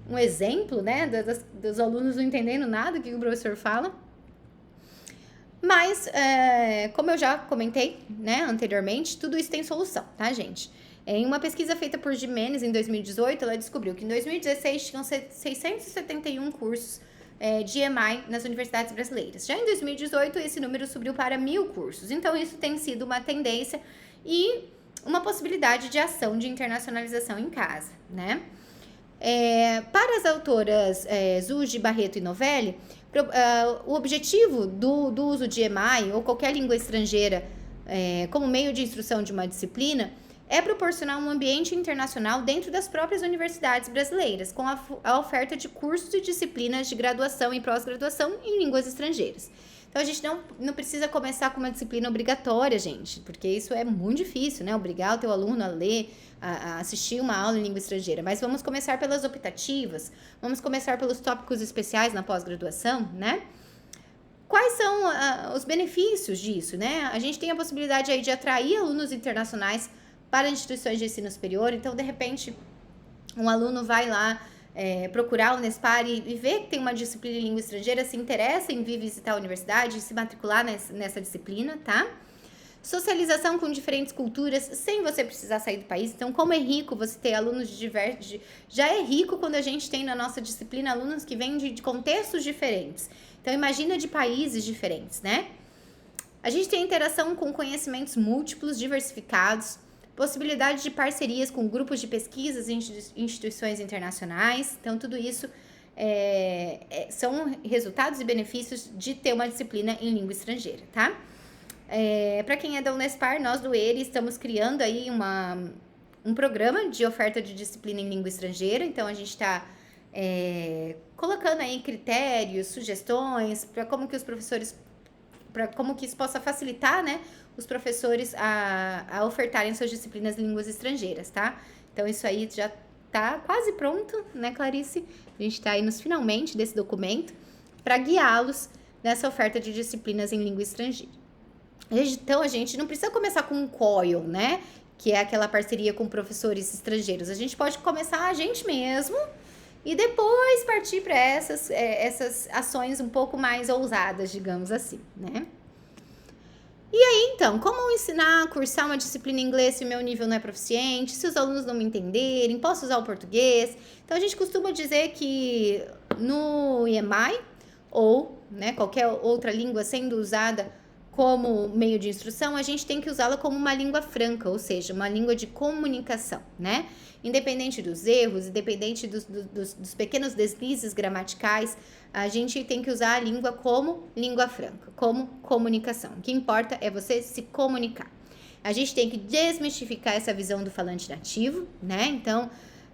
[SPEAKER 1] um exemplo, né? Dos alunos não entendendo nada que o professor fala. Mas, como eu já comentei, né, anteriormente, tudo isso tem solução, tá, gente? Em uma pesquisa feita por Jimenez em 2018, ela descobriu que em 2016 tinham 671 cursos de EMI nas universidades brasileiras. Já em 2018, esse número subiu para 1.000 cursos. Então, isso tem sido uma tendência e uma possibilidade de ação de internacionalização em casa, né? Para as autoras Zuge, Barreto e Novelli, o objetivo do uso de EMI ou qualquer língua estrangeira como meio de instrução de uma disciplina é proporcionar um ambiente internacional dentro das próprias universidades brasileiras, com a oferta de cursos e disciplinas de graduação e pós-graduação em línguas estrangeiras. Então, a gente não precisa começar com uma disciplina obrigatória, gente, porque isso é muito difícil, né? Obrigar o teu aluno a ler, a assistir uma aula em língua estrangeira. Mas vamos começar pelas optativas, vamos começar pelos tópicos especiais na pós-graduação, né? Quais são os benefícios disso, né? A gente tem a possibilidade aí de atrair alunos internacionais para instituições de ensino superior. Então, de repente, um aluno vai lá procurar o Unespar e ver que tem uma disciplina em língua estrangeira, se interessa em vir visitar a universidade e se matricular nessa disciplina, tá? Socialização com diferentes culturas, sem você precisar sair do país. Então, como é rico você ter alunos de diversos... Já é rico quando a gente tem na nossa disciplina alunos que vêm de contextos diferentes. Então, imagina de países diferentes, né? A gente tem interação com conhecimentos múltiplos, diversificados, possibilidade de parcerias com grupos de pesquisas e instituições internacionais. Então, tudo isso são resultados e benefícios de ter uma disciplina em língua estrangeira, tá? Para quem é da Unespar, nós do ERE estamos criando aí um programa de oferta de disciplina em língua estrangeira. Então, a gente está colocando aí critérios, sugestões para como que os professores, para como que isso possa facilitar, né, os professores a ofertarem suas disciplinas em línguas estrangeiras, tá? Então, isso aí já tá quase pronto, né, Clarice? A gente tá aí nos finalmente desse documento para guiá-los nessa oferta de disciplinas em língua estrangeira. Então, a gente não precisa começar com um COIL, né? Que é aquela parceria com professores estrangeiros. A gente pode começar a gente mesmo e depois partir para essas ações um pouco mais ousadas, digamos assim, né? E aí, então, como ensinar, cursar uma disciplina em inglês se o meu nível não é proficiente, se os alunos não me entenderem, posso usar o português? Então, a gente costuma dizer que no EMI ou, né, qualquer outra língua sendo usada como meio de instrução, a gente tem que usá-la como uma língua franca, ou seja, uma língua de comunicação, né? Independente dos erros, independente dos pequenos deslizes gramaticais, a gente tem que usar a língua como língua franca, como comunicação. O que importa é você se comunicar. A gente tem que desmistificar essa visão do falante nativo, né? Então,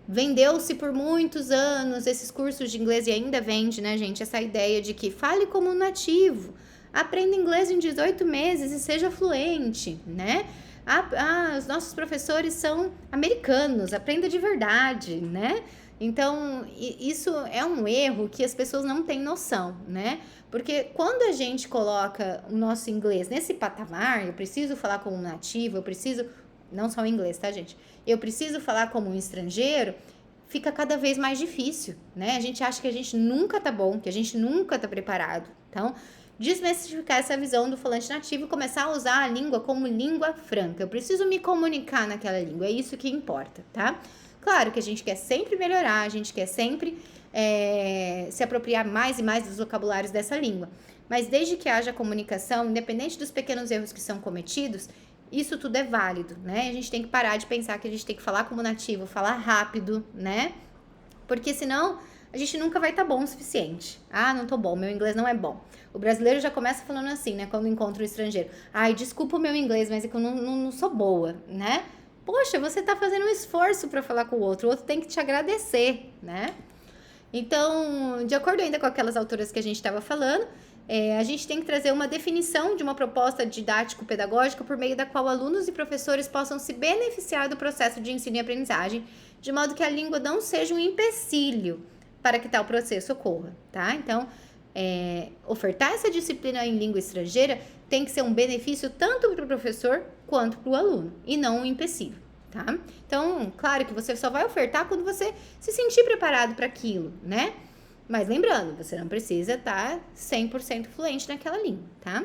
[SPEAKER 1] vendeu-se por muitos anos esses cursos de inglês e ainda vende, né, gente? Essa ideia de que fale como um nativo, aprenda inglês em 18 meses e seja fluente, né? Os nossos professores são americanos, aprenda de verdade, né? Então, isso é um erro que as pessoas não têm noção, né? Porque quando a gente coloca o nosso inglês nesse patamar, eu preciso falar como um nativo, eu preciso... Não só o inglês, tá, gente? Eu preciso falar como um estrangeiro, fica cada vez mais difícil, né? A gente acha que a gente nunca tá bom, que a gente nunca tá preparado. Então, desmistificar essa visão do falante nativo e começar a usar a língua como língua franca. Eu preciso me comunicar naquela língua, é isso que importa, tá? Claro que a gente quer sempre melhorar, a gente quer sempre se apropriar mais e mais dos vocabulários dessa língua. Mas desde que haja comunicação, independente dos pequenos erros que são cometidos, isso tudo é válido, né? A gente tem que parar de pensar que a gente tem que falar como nativo, falar rápido, né? Porque senão a gente nunca vai estar bom o suficiente. Ah, não tô bom, meu inglês não é bom. O brasileiro já começa falando assim, né? Quando encontra um estrangeiro. Ai, desculpa o meu inglês, mas é que eu não sou boa, né? Poxa, você tá fazendo um esforço para falar com o outro tem que te agradecer, né? Então, de acordo ainda com aquelas autoras que a gente estava falando, a gente tem que trazer uma definição de uma proposta didático-pedagógica por meio da qual alunos e professores possam se beneficiar do processo de ensino e aprendizagem, de modo que a língua não seja um empecilho para que tal processo ocorra, tá? Então, ofertar essa disciplina em língua estrangeira tem que ser um benefício tanto para o professor quanto para o aluno, e não um empecilho, tá? Então, claro que você só vai ofertar quando você se sentir preparado para aquilo, né? Mas lembrando, você não precisa estar 100% fluente naquela língua, tá?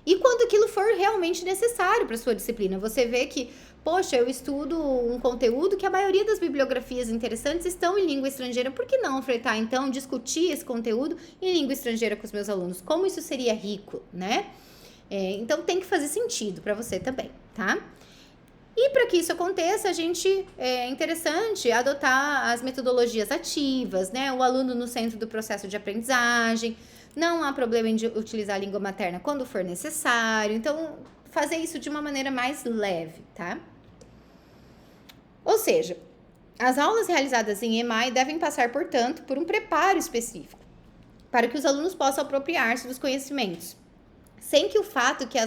[SPEAKER 1] E quando aquilo for realmente necessário para sua disciplina, você vê que, poxa, eu estudo um conteúdo que a maioria das bibliografias interessantes estão em língua estrangeira, por que não ofertar, então, discutir esse conteúdo em língua estrangeira com os meus alunos? Como isso seria rico, né? Então, tem que fazer sentido para você também, tá? E para que isso aconteça, é interessante adotar as metodologias ativas, né? O aluno no centro do processo de aprendizagem, não há problema em utilizar a língua materna quando for necessário. Então, fazer isso de uma maneira mais leve, tá? Ou seja, as aulas realizadas em EMAI devem passar, portanto, por um preparo específico. para que os alunos possam apropriar-se dos conhecimentos, sem que o fato que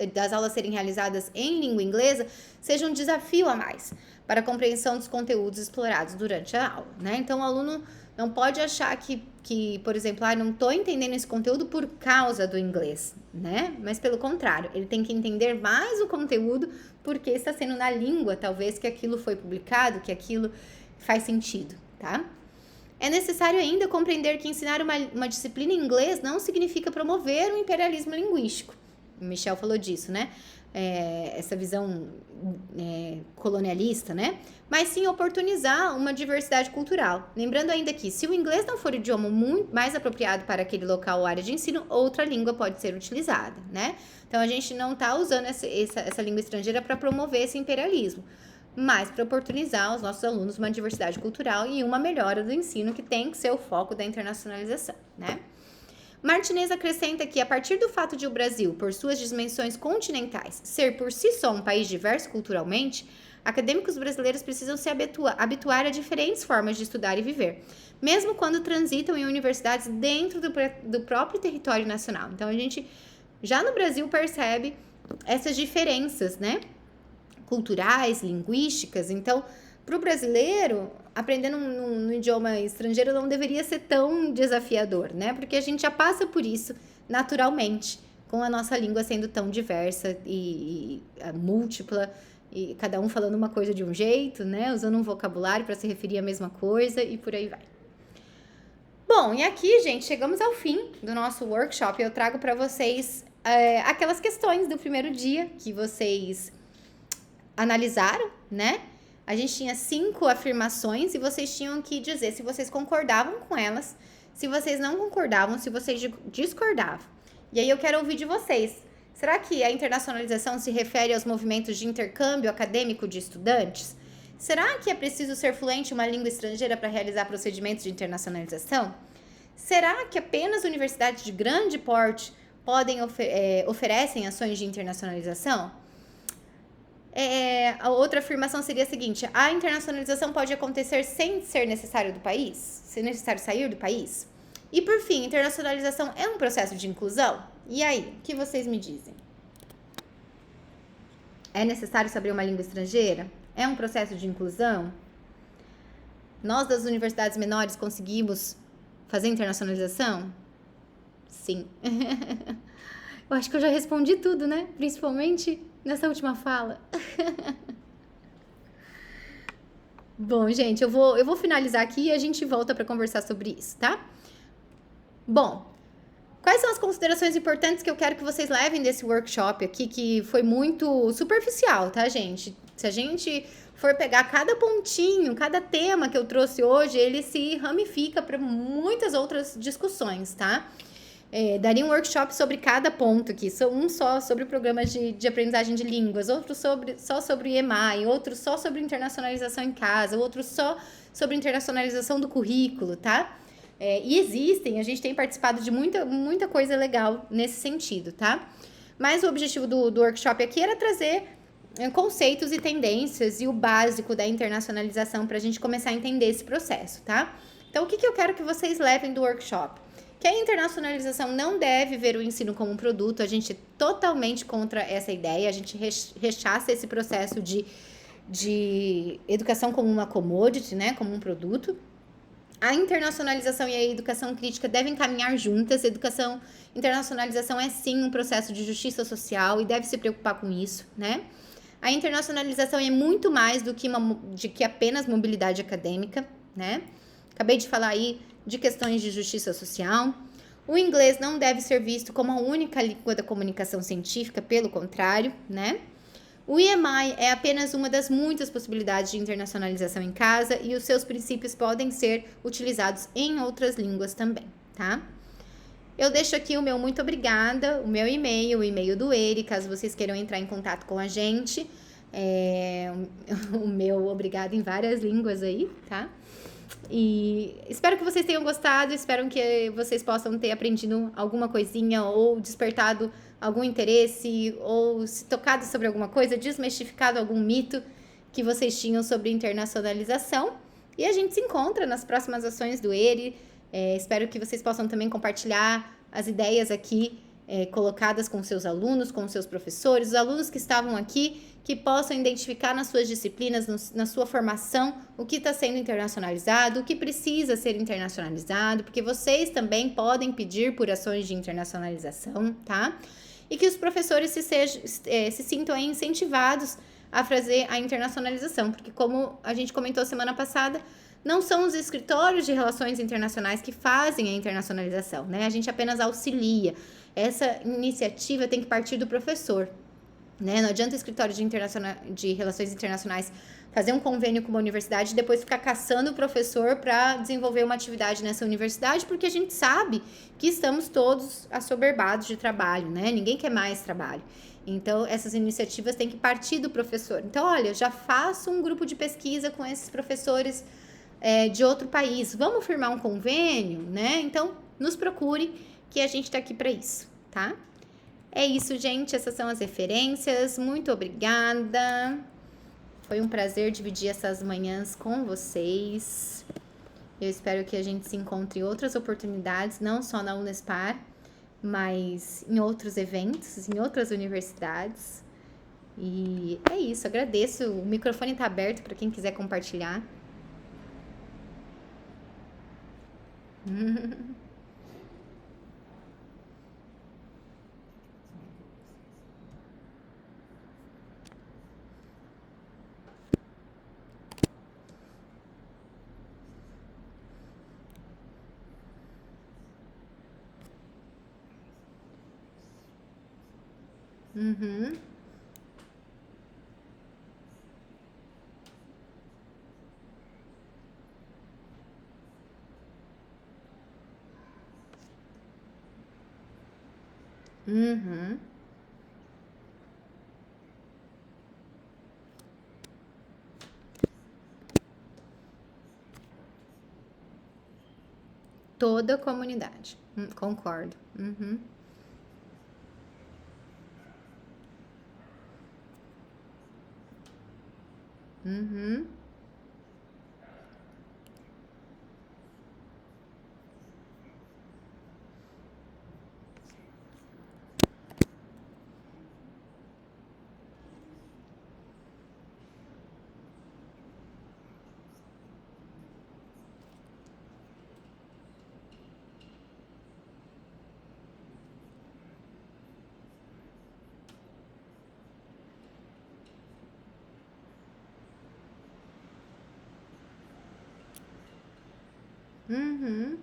[SPEAKER 1] das aulas serem realizadas em língua inglesa seja um desafio a mais para a compreensão dos conteúdos explorados durante a aula, né? Então, o aluno não pode achar que por exemplo, não estou entendendo esse conteúdo por causa do inglês, né? Mas, pelo contrário, ele tem que entender mais o conteúdo porque está sendo na língua, talvez, que aquilo foi publicado, que aquilo faz sentido, tá? É necessário ainda compreender que ensinar uma disciplina em inglês não significa promover o imperialismo linguístico. O Michel falou disso, né? Essa visão colonialista, né? Mas sim oportunizar uma diversidade cultural. Lembrando ainda que, se o inglês não for o idioma muito mais apropriado para aquele local ou área de ensino, outra língua pode ser utilizada, né? Então, a gente não está usando essa língua estrangeira para promover esse imperialismo, mas para oportunizar aos nossos alunos uma diversidade cultural e uma melhora do ensino, que tem que ser o foco da internacionalização, né? Martinez acrescenta que, a partir do fato de o Brasil, por suas dimensões continentais, ser por si só um país diverso culturalmente, acadêmicos brasileiros precisam se habituar a diferentes formas de estudar e viver, mesmo quando transitam em universidades dentro do próprio território nacional. Então, a gente já no Brasil percebe essas diferenças, né? Culturais, linguísticas. Então, para o brasileiro, aprender num idioma estrangeiro não deveria ser tão desafiador, né? Porque a gente já passa por isso naturalmente, com a nossa língua sendo tão diversa e múltipla, e cada um falando uma coisa de um jeito, né? Usando um vocabulário para se referir à mesma coisa e por aí vai. Bom, e aqui, gente, chegamos ao fim do nosso workshop. Eu trago para vocês aquelas questões do primeiro dia que vocês analisaram, né? A gente tinha 5 afirmações e vocês tinham que dizer se vocês concordavam com elas, se vocês não concordavam, se vocês discordavam. E aí eu quero ouvir de vocês. Será que a internacionalização se refere aos movimentos de intercâmbio acadêmico de estudantes? Será que é preciso ser fluente em uma língua estrangeira para realizar procedimentos de internacionalização? Será que apenas universidades de grande porte oferecem ações de internacionalização? A outra afirmação seria a seguinte: a internacionalização pode acontecer sem ser necessário do país? Ser necessário sair do país? E por fim, internacionalização é um processo de inclusão? E aí, o que vocês me dizem? É necessário saber uma língua estrangeira? É um processo de inclusão? Nós das universidades menores conseguimos fazer internacionalização? Sim. Eu acho que eu já respondi tudo, né? Principalmente nessa última fala. Bom, gente, eu vou finalizar aqui e a gente volta para conversar sobre isso, tá? Bom, quais são as considerações importantes que eu quero que vocês levem desse workshop aqui, que foi muito superficial, tá, gente? Se a gente for pegar cada pontinho, cada tema que eu trouxe hoje, ele se ramifica para muitas outras discussões, tá? Daria um workshop sobre cada ponto aqui, um só sobre programas de aprendizagem de línguas, outro só sobre EMAI, outro só sobre internacionalização em casa, outro só sobre internacionalização do currículo, tá? E existem, a gente tem participado de muita coisa legal nesse sentido, tá? Mas o objetivo do workshop aqui era trazer conceitos e tendências e o básico da internacionalização para a gente começar a entender esse processo, tá? Então, o que eu quero que vocês levem do workshop? Que a internacionalização não deve ver o ensino como um produto. A gente é totalmente contra essa ideia, a gente rechaça esse processo de educação como uma commodity, né, como um produto. A internacionalização e a educação crítica devem caminhar juntas. Internacionalização é sim um processo de justiça social e deve se preocupar com isso, né? A internacionalização é muito mais do que apenas mobilidade acadêmica, né? Acabei de falar aí de questões de justiça social. O inglês não deve ser visto como a única língua da comunicação científica, pelo contrário, né? O EMI é apenas uma das muitas possibilidades de internacionalização em casa e os seus princípios podem ser utilizados em outras línguas também, tá? Eu deixo aqui o meu muito obrigada, o meu e-mail, o e-mail do Eri, caso vocês queiram entrar em contato com a gente. O meu obrigado em várias línguas aí, tá? E espero que vocês tenham gostado, espero que vocês possam ter aprendido alguma coisinha ou despertado algum interesse ou se tocado sobre alguma coisa, desmistificado algum mito que vocês tinham sobre internacionalização. E a gente se encontra nas próximas ações do ERI, Espero que vocês possam também compartilhar as ideias aqui colocadas com seus alunos, com seus professores, os alunos que estavam aqui, que possam identificar nas suas disciplinas, na sua formação, o que está sendo internacionalizado, o que precisa ser internacionalizado, porque vocês também podem pedir por ações de internacionalização, tá? E que os professores se sintam aí incentivados a fazer a internacionalização, porque como a gente comentou semana passada, não são os escritórios de relações internacionais que fazem a internacionalização, né? A gente apenas auxilia. Essa iniciativa tem que partir do professor, né? Não adianta o escritório de relações internacionais fazer um convênio com uma universidade e depois ficar caçando o professor para desenvolver uma atividade nessa universidade, porque a gente sabe que estamos todos assoberbados de trabalho, né? Ninguém quer mais trabalho. Então, essas iniciativas têm que partir do professor. Então, olha, já faço um grupo de pesquisa com esses professores de outro país. Vamos firmar um convênio, né? Então, nos procure que a gente está aqui para isso, tá? É isso, gente. Essas são as referências. Muito obrigada. Foi um prazer dividir essas manhãs com vocês. Eu espero que a gente se encontre em outras oportunidades, não só na Unespar, mas em outros eventos, em outras universidades. E é isso, agradeço. O microfone está aberto para quem quiser compartilhar. Uhum. Uhum. Toda a comunidade. Concordo. Uhum. Uhum. Uhum.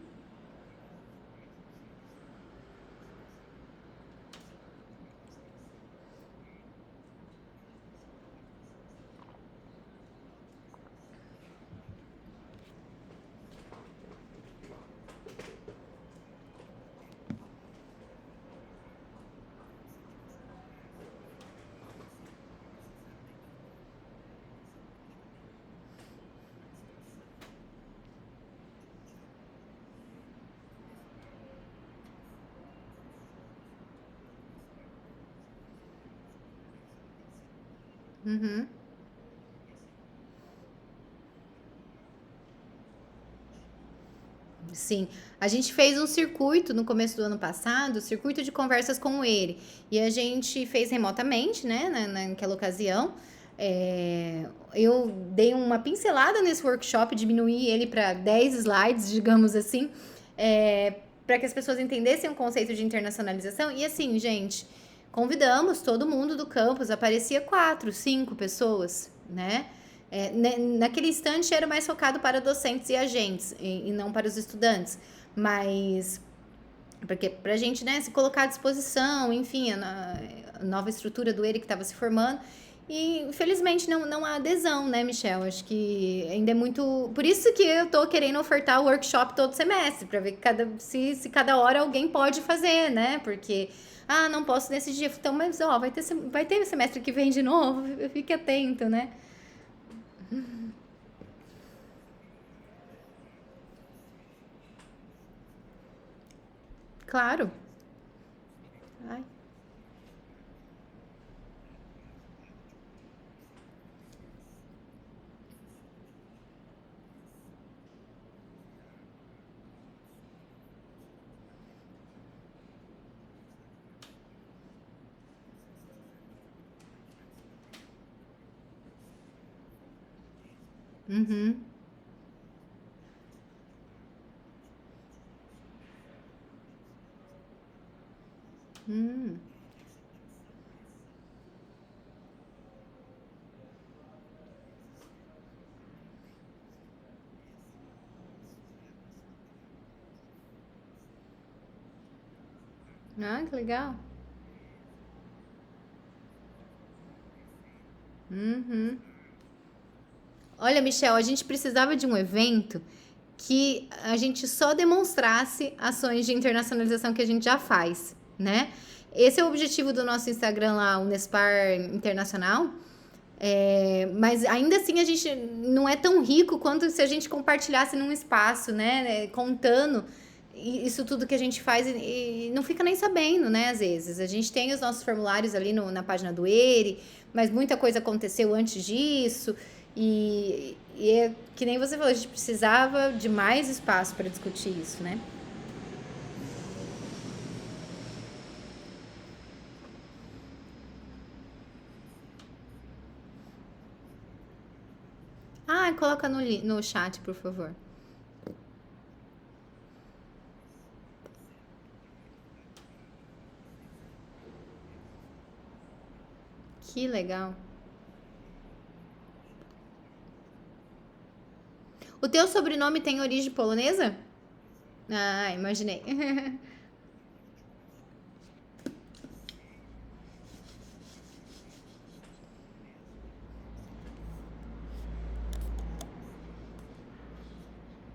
[SPEAKER 1] Uhum. Sim, a gente fez um circuito no começo do ano passado, circuito de conversas com ele. E a gente fez remotamente, né, naquela ocasião. Eu dei uma pincelada nesse workshop, diminuí ele para 10 slides, digamos assim, para que as pessoas entendessem o conceito de internacionalização. E assim, gente, convidamos todo mundo do campus, aparecia 4, 5 pessoas, né? Naquele instante era mais focado para docentes e agentes e não para os estudantes, mas porque para a gente, né, se colocar à disposição, enfim, a nova estrutura do ERI que estava se formando. E infelizmente não há adesão, né, Michel? Acho que ainda é muito. Por isso que eu tô querendo ofertar o workshop todo semestre, para ver que se cada hora alguém pode fazer, né? Porque, não posso nesse dia. Então, mas ó, vai ter semestre que vem de novo, fique atento, né? Claro. Ai. Uhum. Hum. Ah, que legal. Uhum. Olha, Michel, a gente precisava de um evento que a gente só demonstrasse ações de internacionalização que a gente já faz, né? Esse é o objetivo do nosso Instagram lá, o Nespar Internacional. É, mas ainda assim a gente não é tão rico quanto se a gente compartilhasse num espaço, né? Contando isso tudo que a gente faz e não fica nem sabendo, né? Às vezes. A gente tem os nossos formulários ali na página do ERE, mas muita coisa aconteceu antes disso. E é que nem você falou, a gente precisava de mais espaço para discutir isso, né? Ah, coloca no chat, por favor. Que legal. O teu sobrenome tem origem polonesa? Ah, imaginei.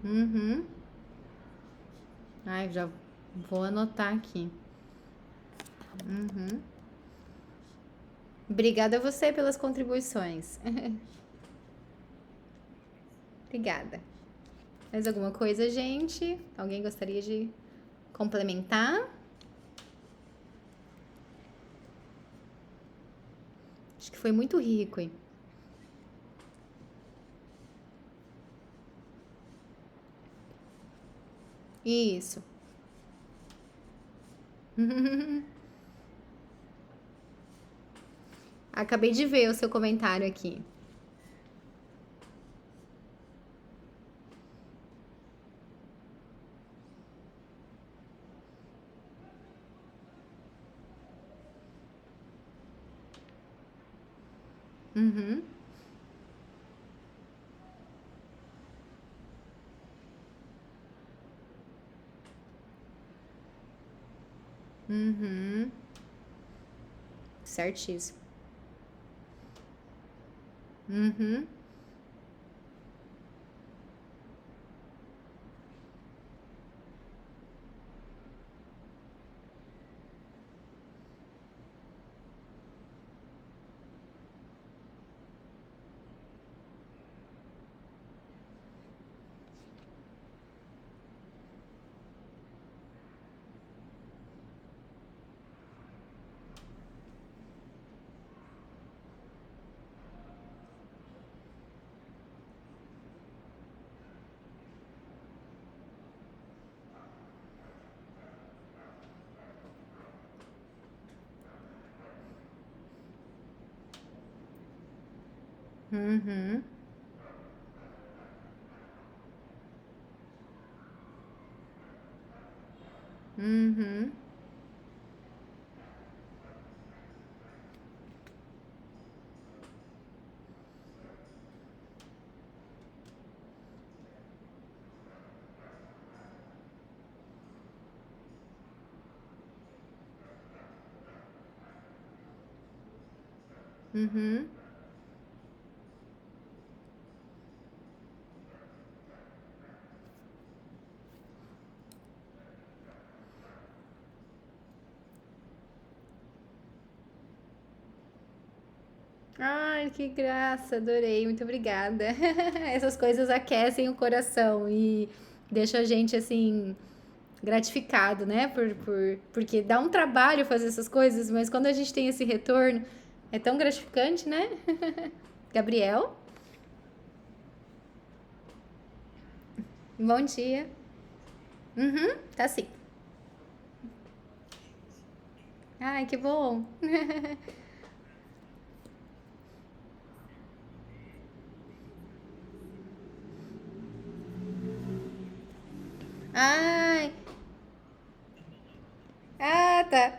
[SPEAKER 1] Uhum. Ai, já vou anotar aqui. Uhum. Obrigada a você pelas contribuições. Obrigada. Mais alguma coisa, gente? Alguém gostaria de complementar? Acho que foi muito rico, hein? Isso. Acabei de ver o seu comentário aqui. Uhum. Uhum. Certíssimo. Uhum. Uhum. Uhum. Uhum. Ai, que graça, adorei, muito obrigada. Essas coisas aquecem o coração e deixam a gente assim gratificado, né? Porque dá um trabalho fazer essas coisas, mas quando a gente tem esse retorno, é tão gratificante, né? Gabriel, bom dia. Uhum, tá sim. Ai, que bom. Ai, ah, tá.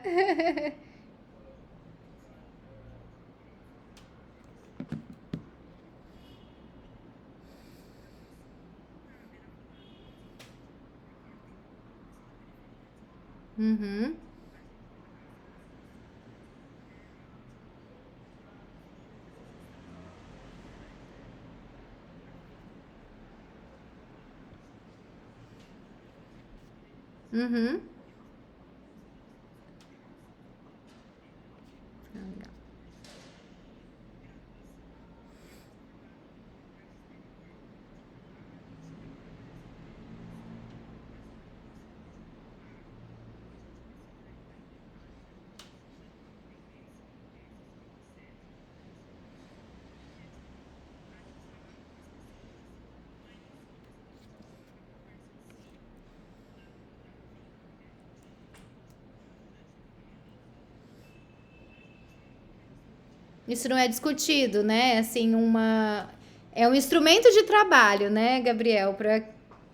[SPEAKER 1] Uhum, uhum. Isso não é discutido, né? Assim, é um instrumento de trabalho, né, Gabriel,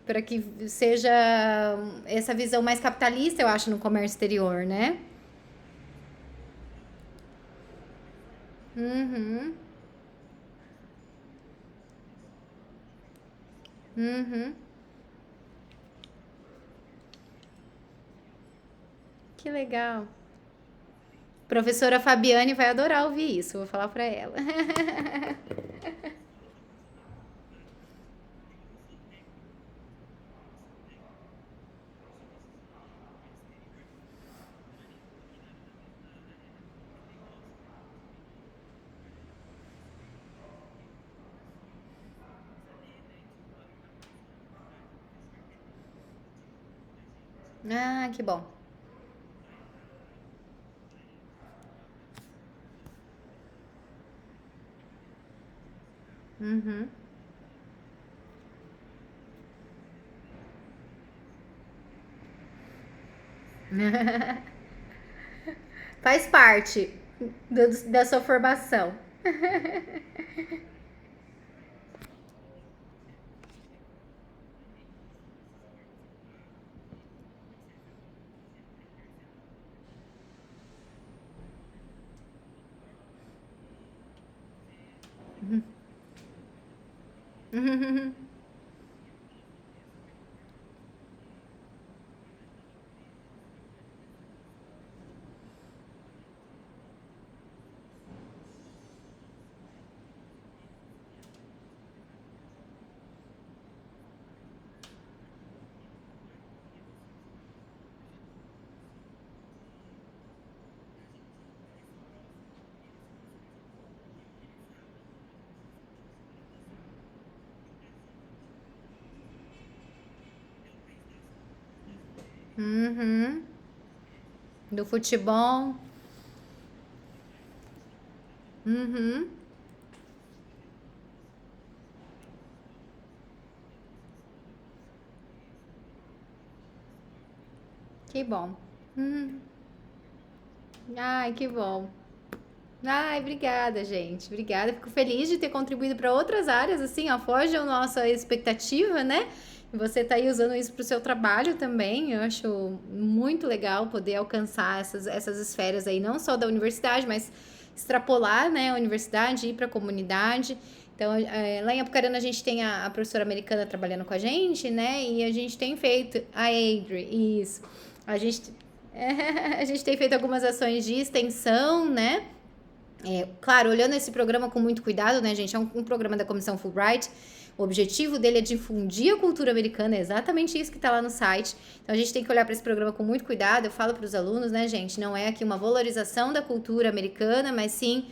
[SPEAKER 1] para que seja essa visão mais capitalista, eu acho, no comércio exterior, né? Uhum, uhum. Que legal. Professora Fabiane vai adorar ouvir isso, vou falar para ela. Ah, que bom. Uhum. Faz parte da sua formação. Uhum. Do futebol. Uhum. Que bom. Uhum. Ai, que bom. Ai, obrigada, gente. Obrigada. Fico feliz de ter contribuído para outras áreas, assim, ó, foge a nossa expectativa, né? E você tá aí usando isso para o seu trabalho também. Eu acho muito legal poder alcançar essas esferas aí, não só da universidade, mas extrapolar, né, a universidade, ir para a comunidade. Então, lá em Apucarana a gente tem a professora americana trabalhando com a gente, né? E a gente tem feito a Adri, isso. A gente, a gente tem feito algumas ações de extensão, né? Claro, olhando esse programa com muito cuidado, né, gente? É um programa da Comissão Fulbright. O objetivo dele é difundir a cultura americana, é exatamente isso que está lá no site. Então a gente tem que olhar para esse programa com muito cuidado. Eu falo para os alunos, né, gente? Não é aqui uma valorização da cultura americana, mas sim,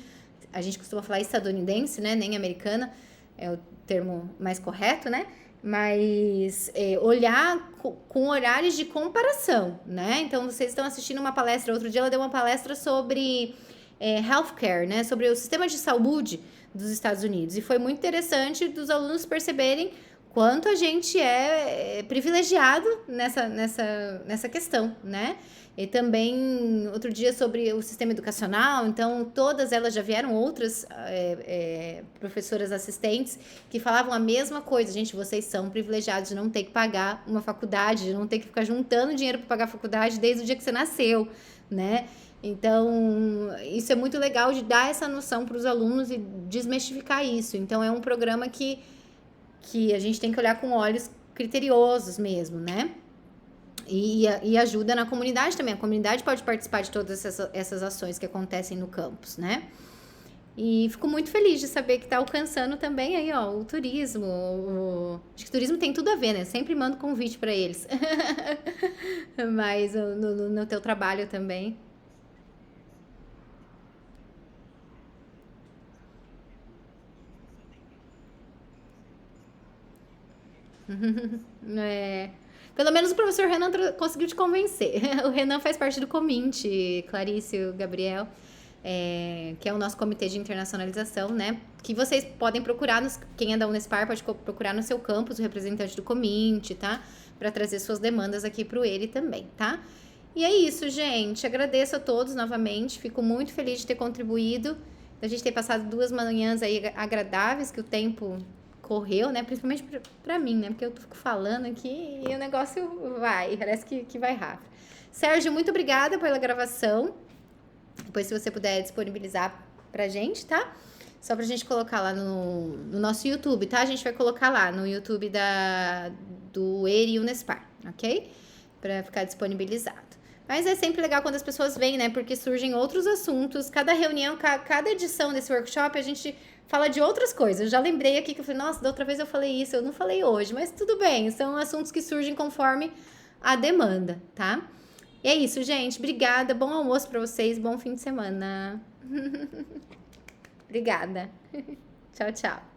[SPEAKER 1] a gente costuma falar estadunidense, né? Nem americana, é o termo mais correto, né? Mas olhar com olhares de comparação, né? Então vocês estão assistindo uma palestra, outro dia ela deu uma palestra sobre healthcare, né, sobre o sistema de saúde dos Estados Unidos. E foi muito interessante dos alunos perceberem quanto a gente é privilegiado nessa questão, né? E também, outro dia, sobre o sistema educacional, então, todas elas já vieram, outras professoras assistentes, que falavam a mesma coisa. Gente, vocês são privilegiados de não ter que pagar uma faculdade, de não ter que ficar juntando dinheiro para pagar a faculdade desde o dia que você nasceu, né? Então, isso é muito legal de dar essa noção para os alunos e desmistificar isso. Então, é um programa que a gente tem que olhar com olhos criteriosos mesmo, né? E ajuda na comunidade também. A comunidade pode participar de todas essas ações que acontecem no campus, né? E fico muito feliz de saber que está alcançando também aí, ó, o turismo. Acho que o turismo tem tudo a ver, né? Sempre mando convite para eles. Mas no teu trabalho também. É. Pelo menos o professor Renan conseguiu te convencer. O Renan faz parte do Cominte, Clarice, o Gabriel, que é o nosso comitê de internacionalização, né? Que vocês podem procurar, quem é da Unespar pode procurar no seu campus o representante do Cominte, tá? Para trazer suas demandas aqui pro ele também, tá? E é isso, gente. Agradeço a todos novamente. Fico muito feliz de ter contribuído, da gente ter passado 2 manhãs aí agradáveis, que o tempo correu, né? Principalmente pra mim, né? Porque eu fico falando aqui e o negócio vai, parece que vai rápido. Sérgio, muito obrigada pela gravação. Depois, se você puder disponibilizar pra gente, tá? Só pra gente colocar lá no nosso YouTube, tá? A gente vai colocar lá no YouTube do ERI Unespar, ok? Pra ficar disponibilizado. Mas é sempre legal quando as pessoas vêm, né? Porque surgem outros assuntos. Cada reunião, cada edição desse workshop, a gente fala de outras coisas. Eu já lembrei aqui que eu falei, nossa, da outra vez eu falei isso, eu não falei hoje, mas tudo bem, são assuntos que surgem conforme a demanda, tá? E é isso, gente. Obrigada, bom almoço pra vocês, bom fim de semana. Obrigada. Tchau, tchau.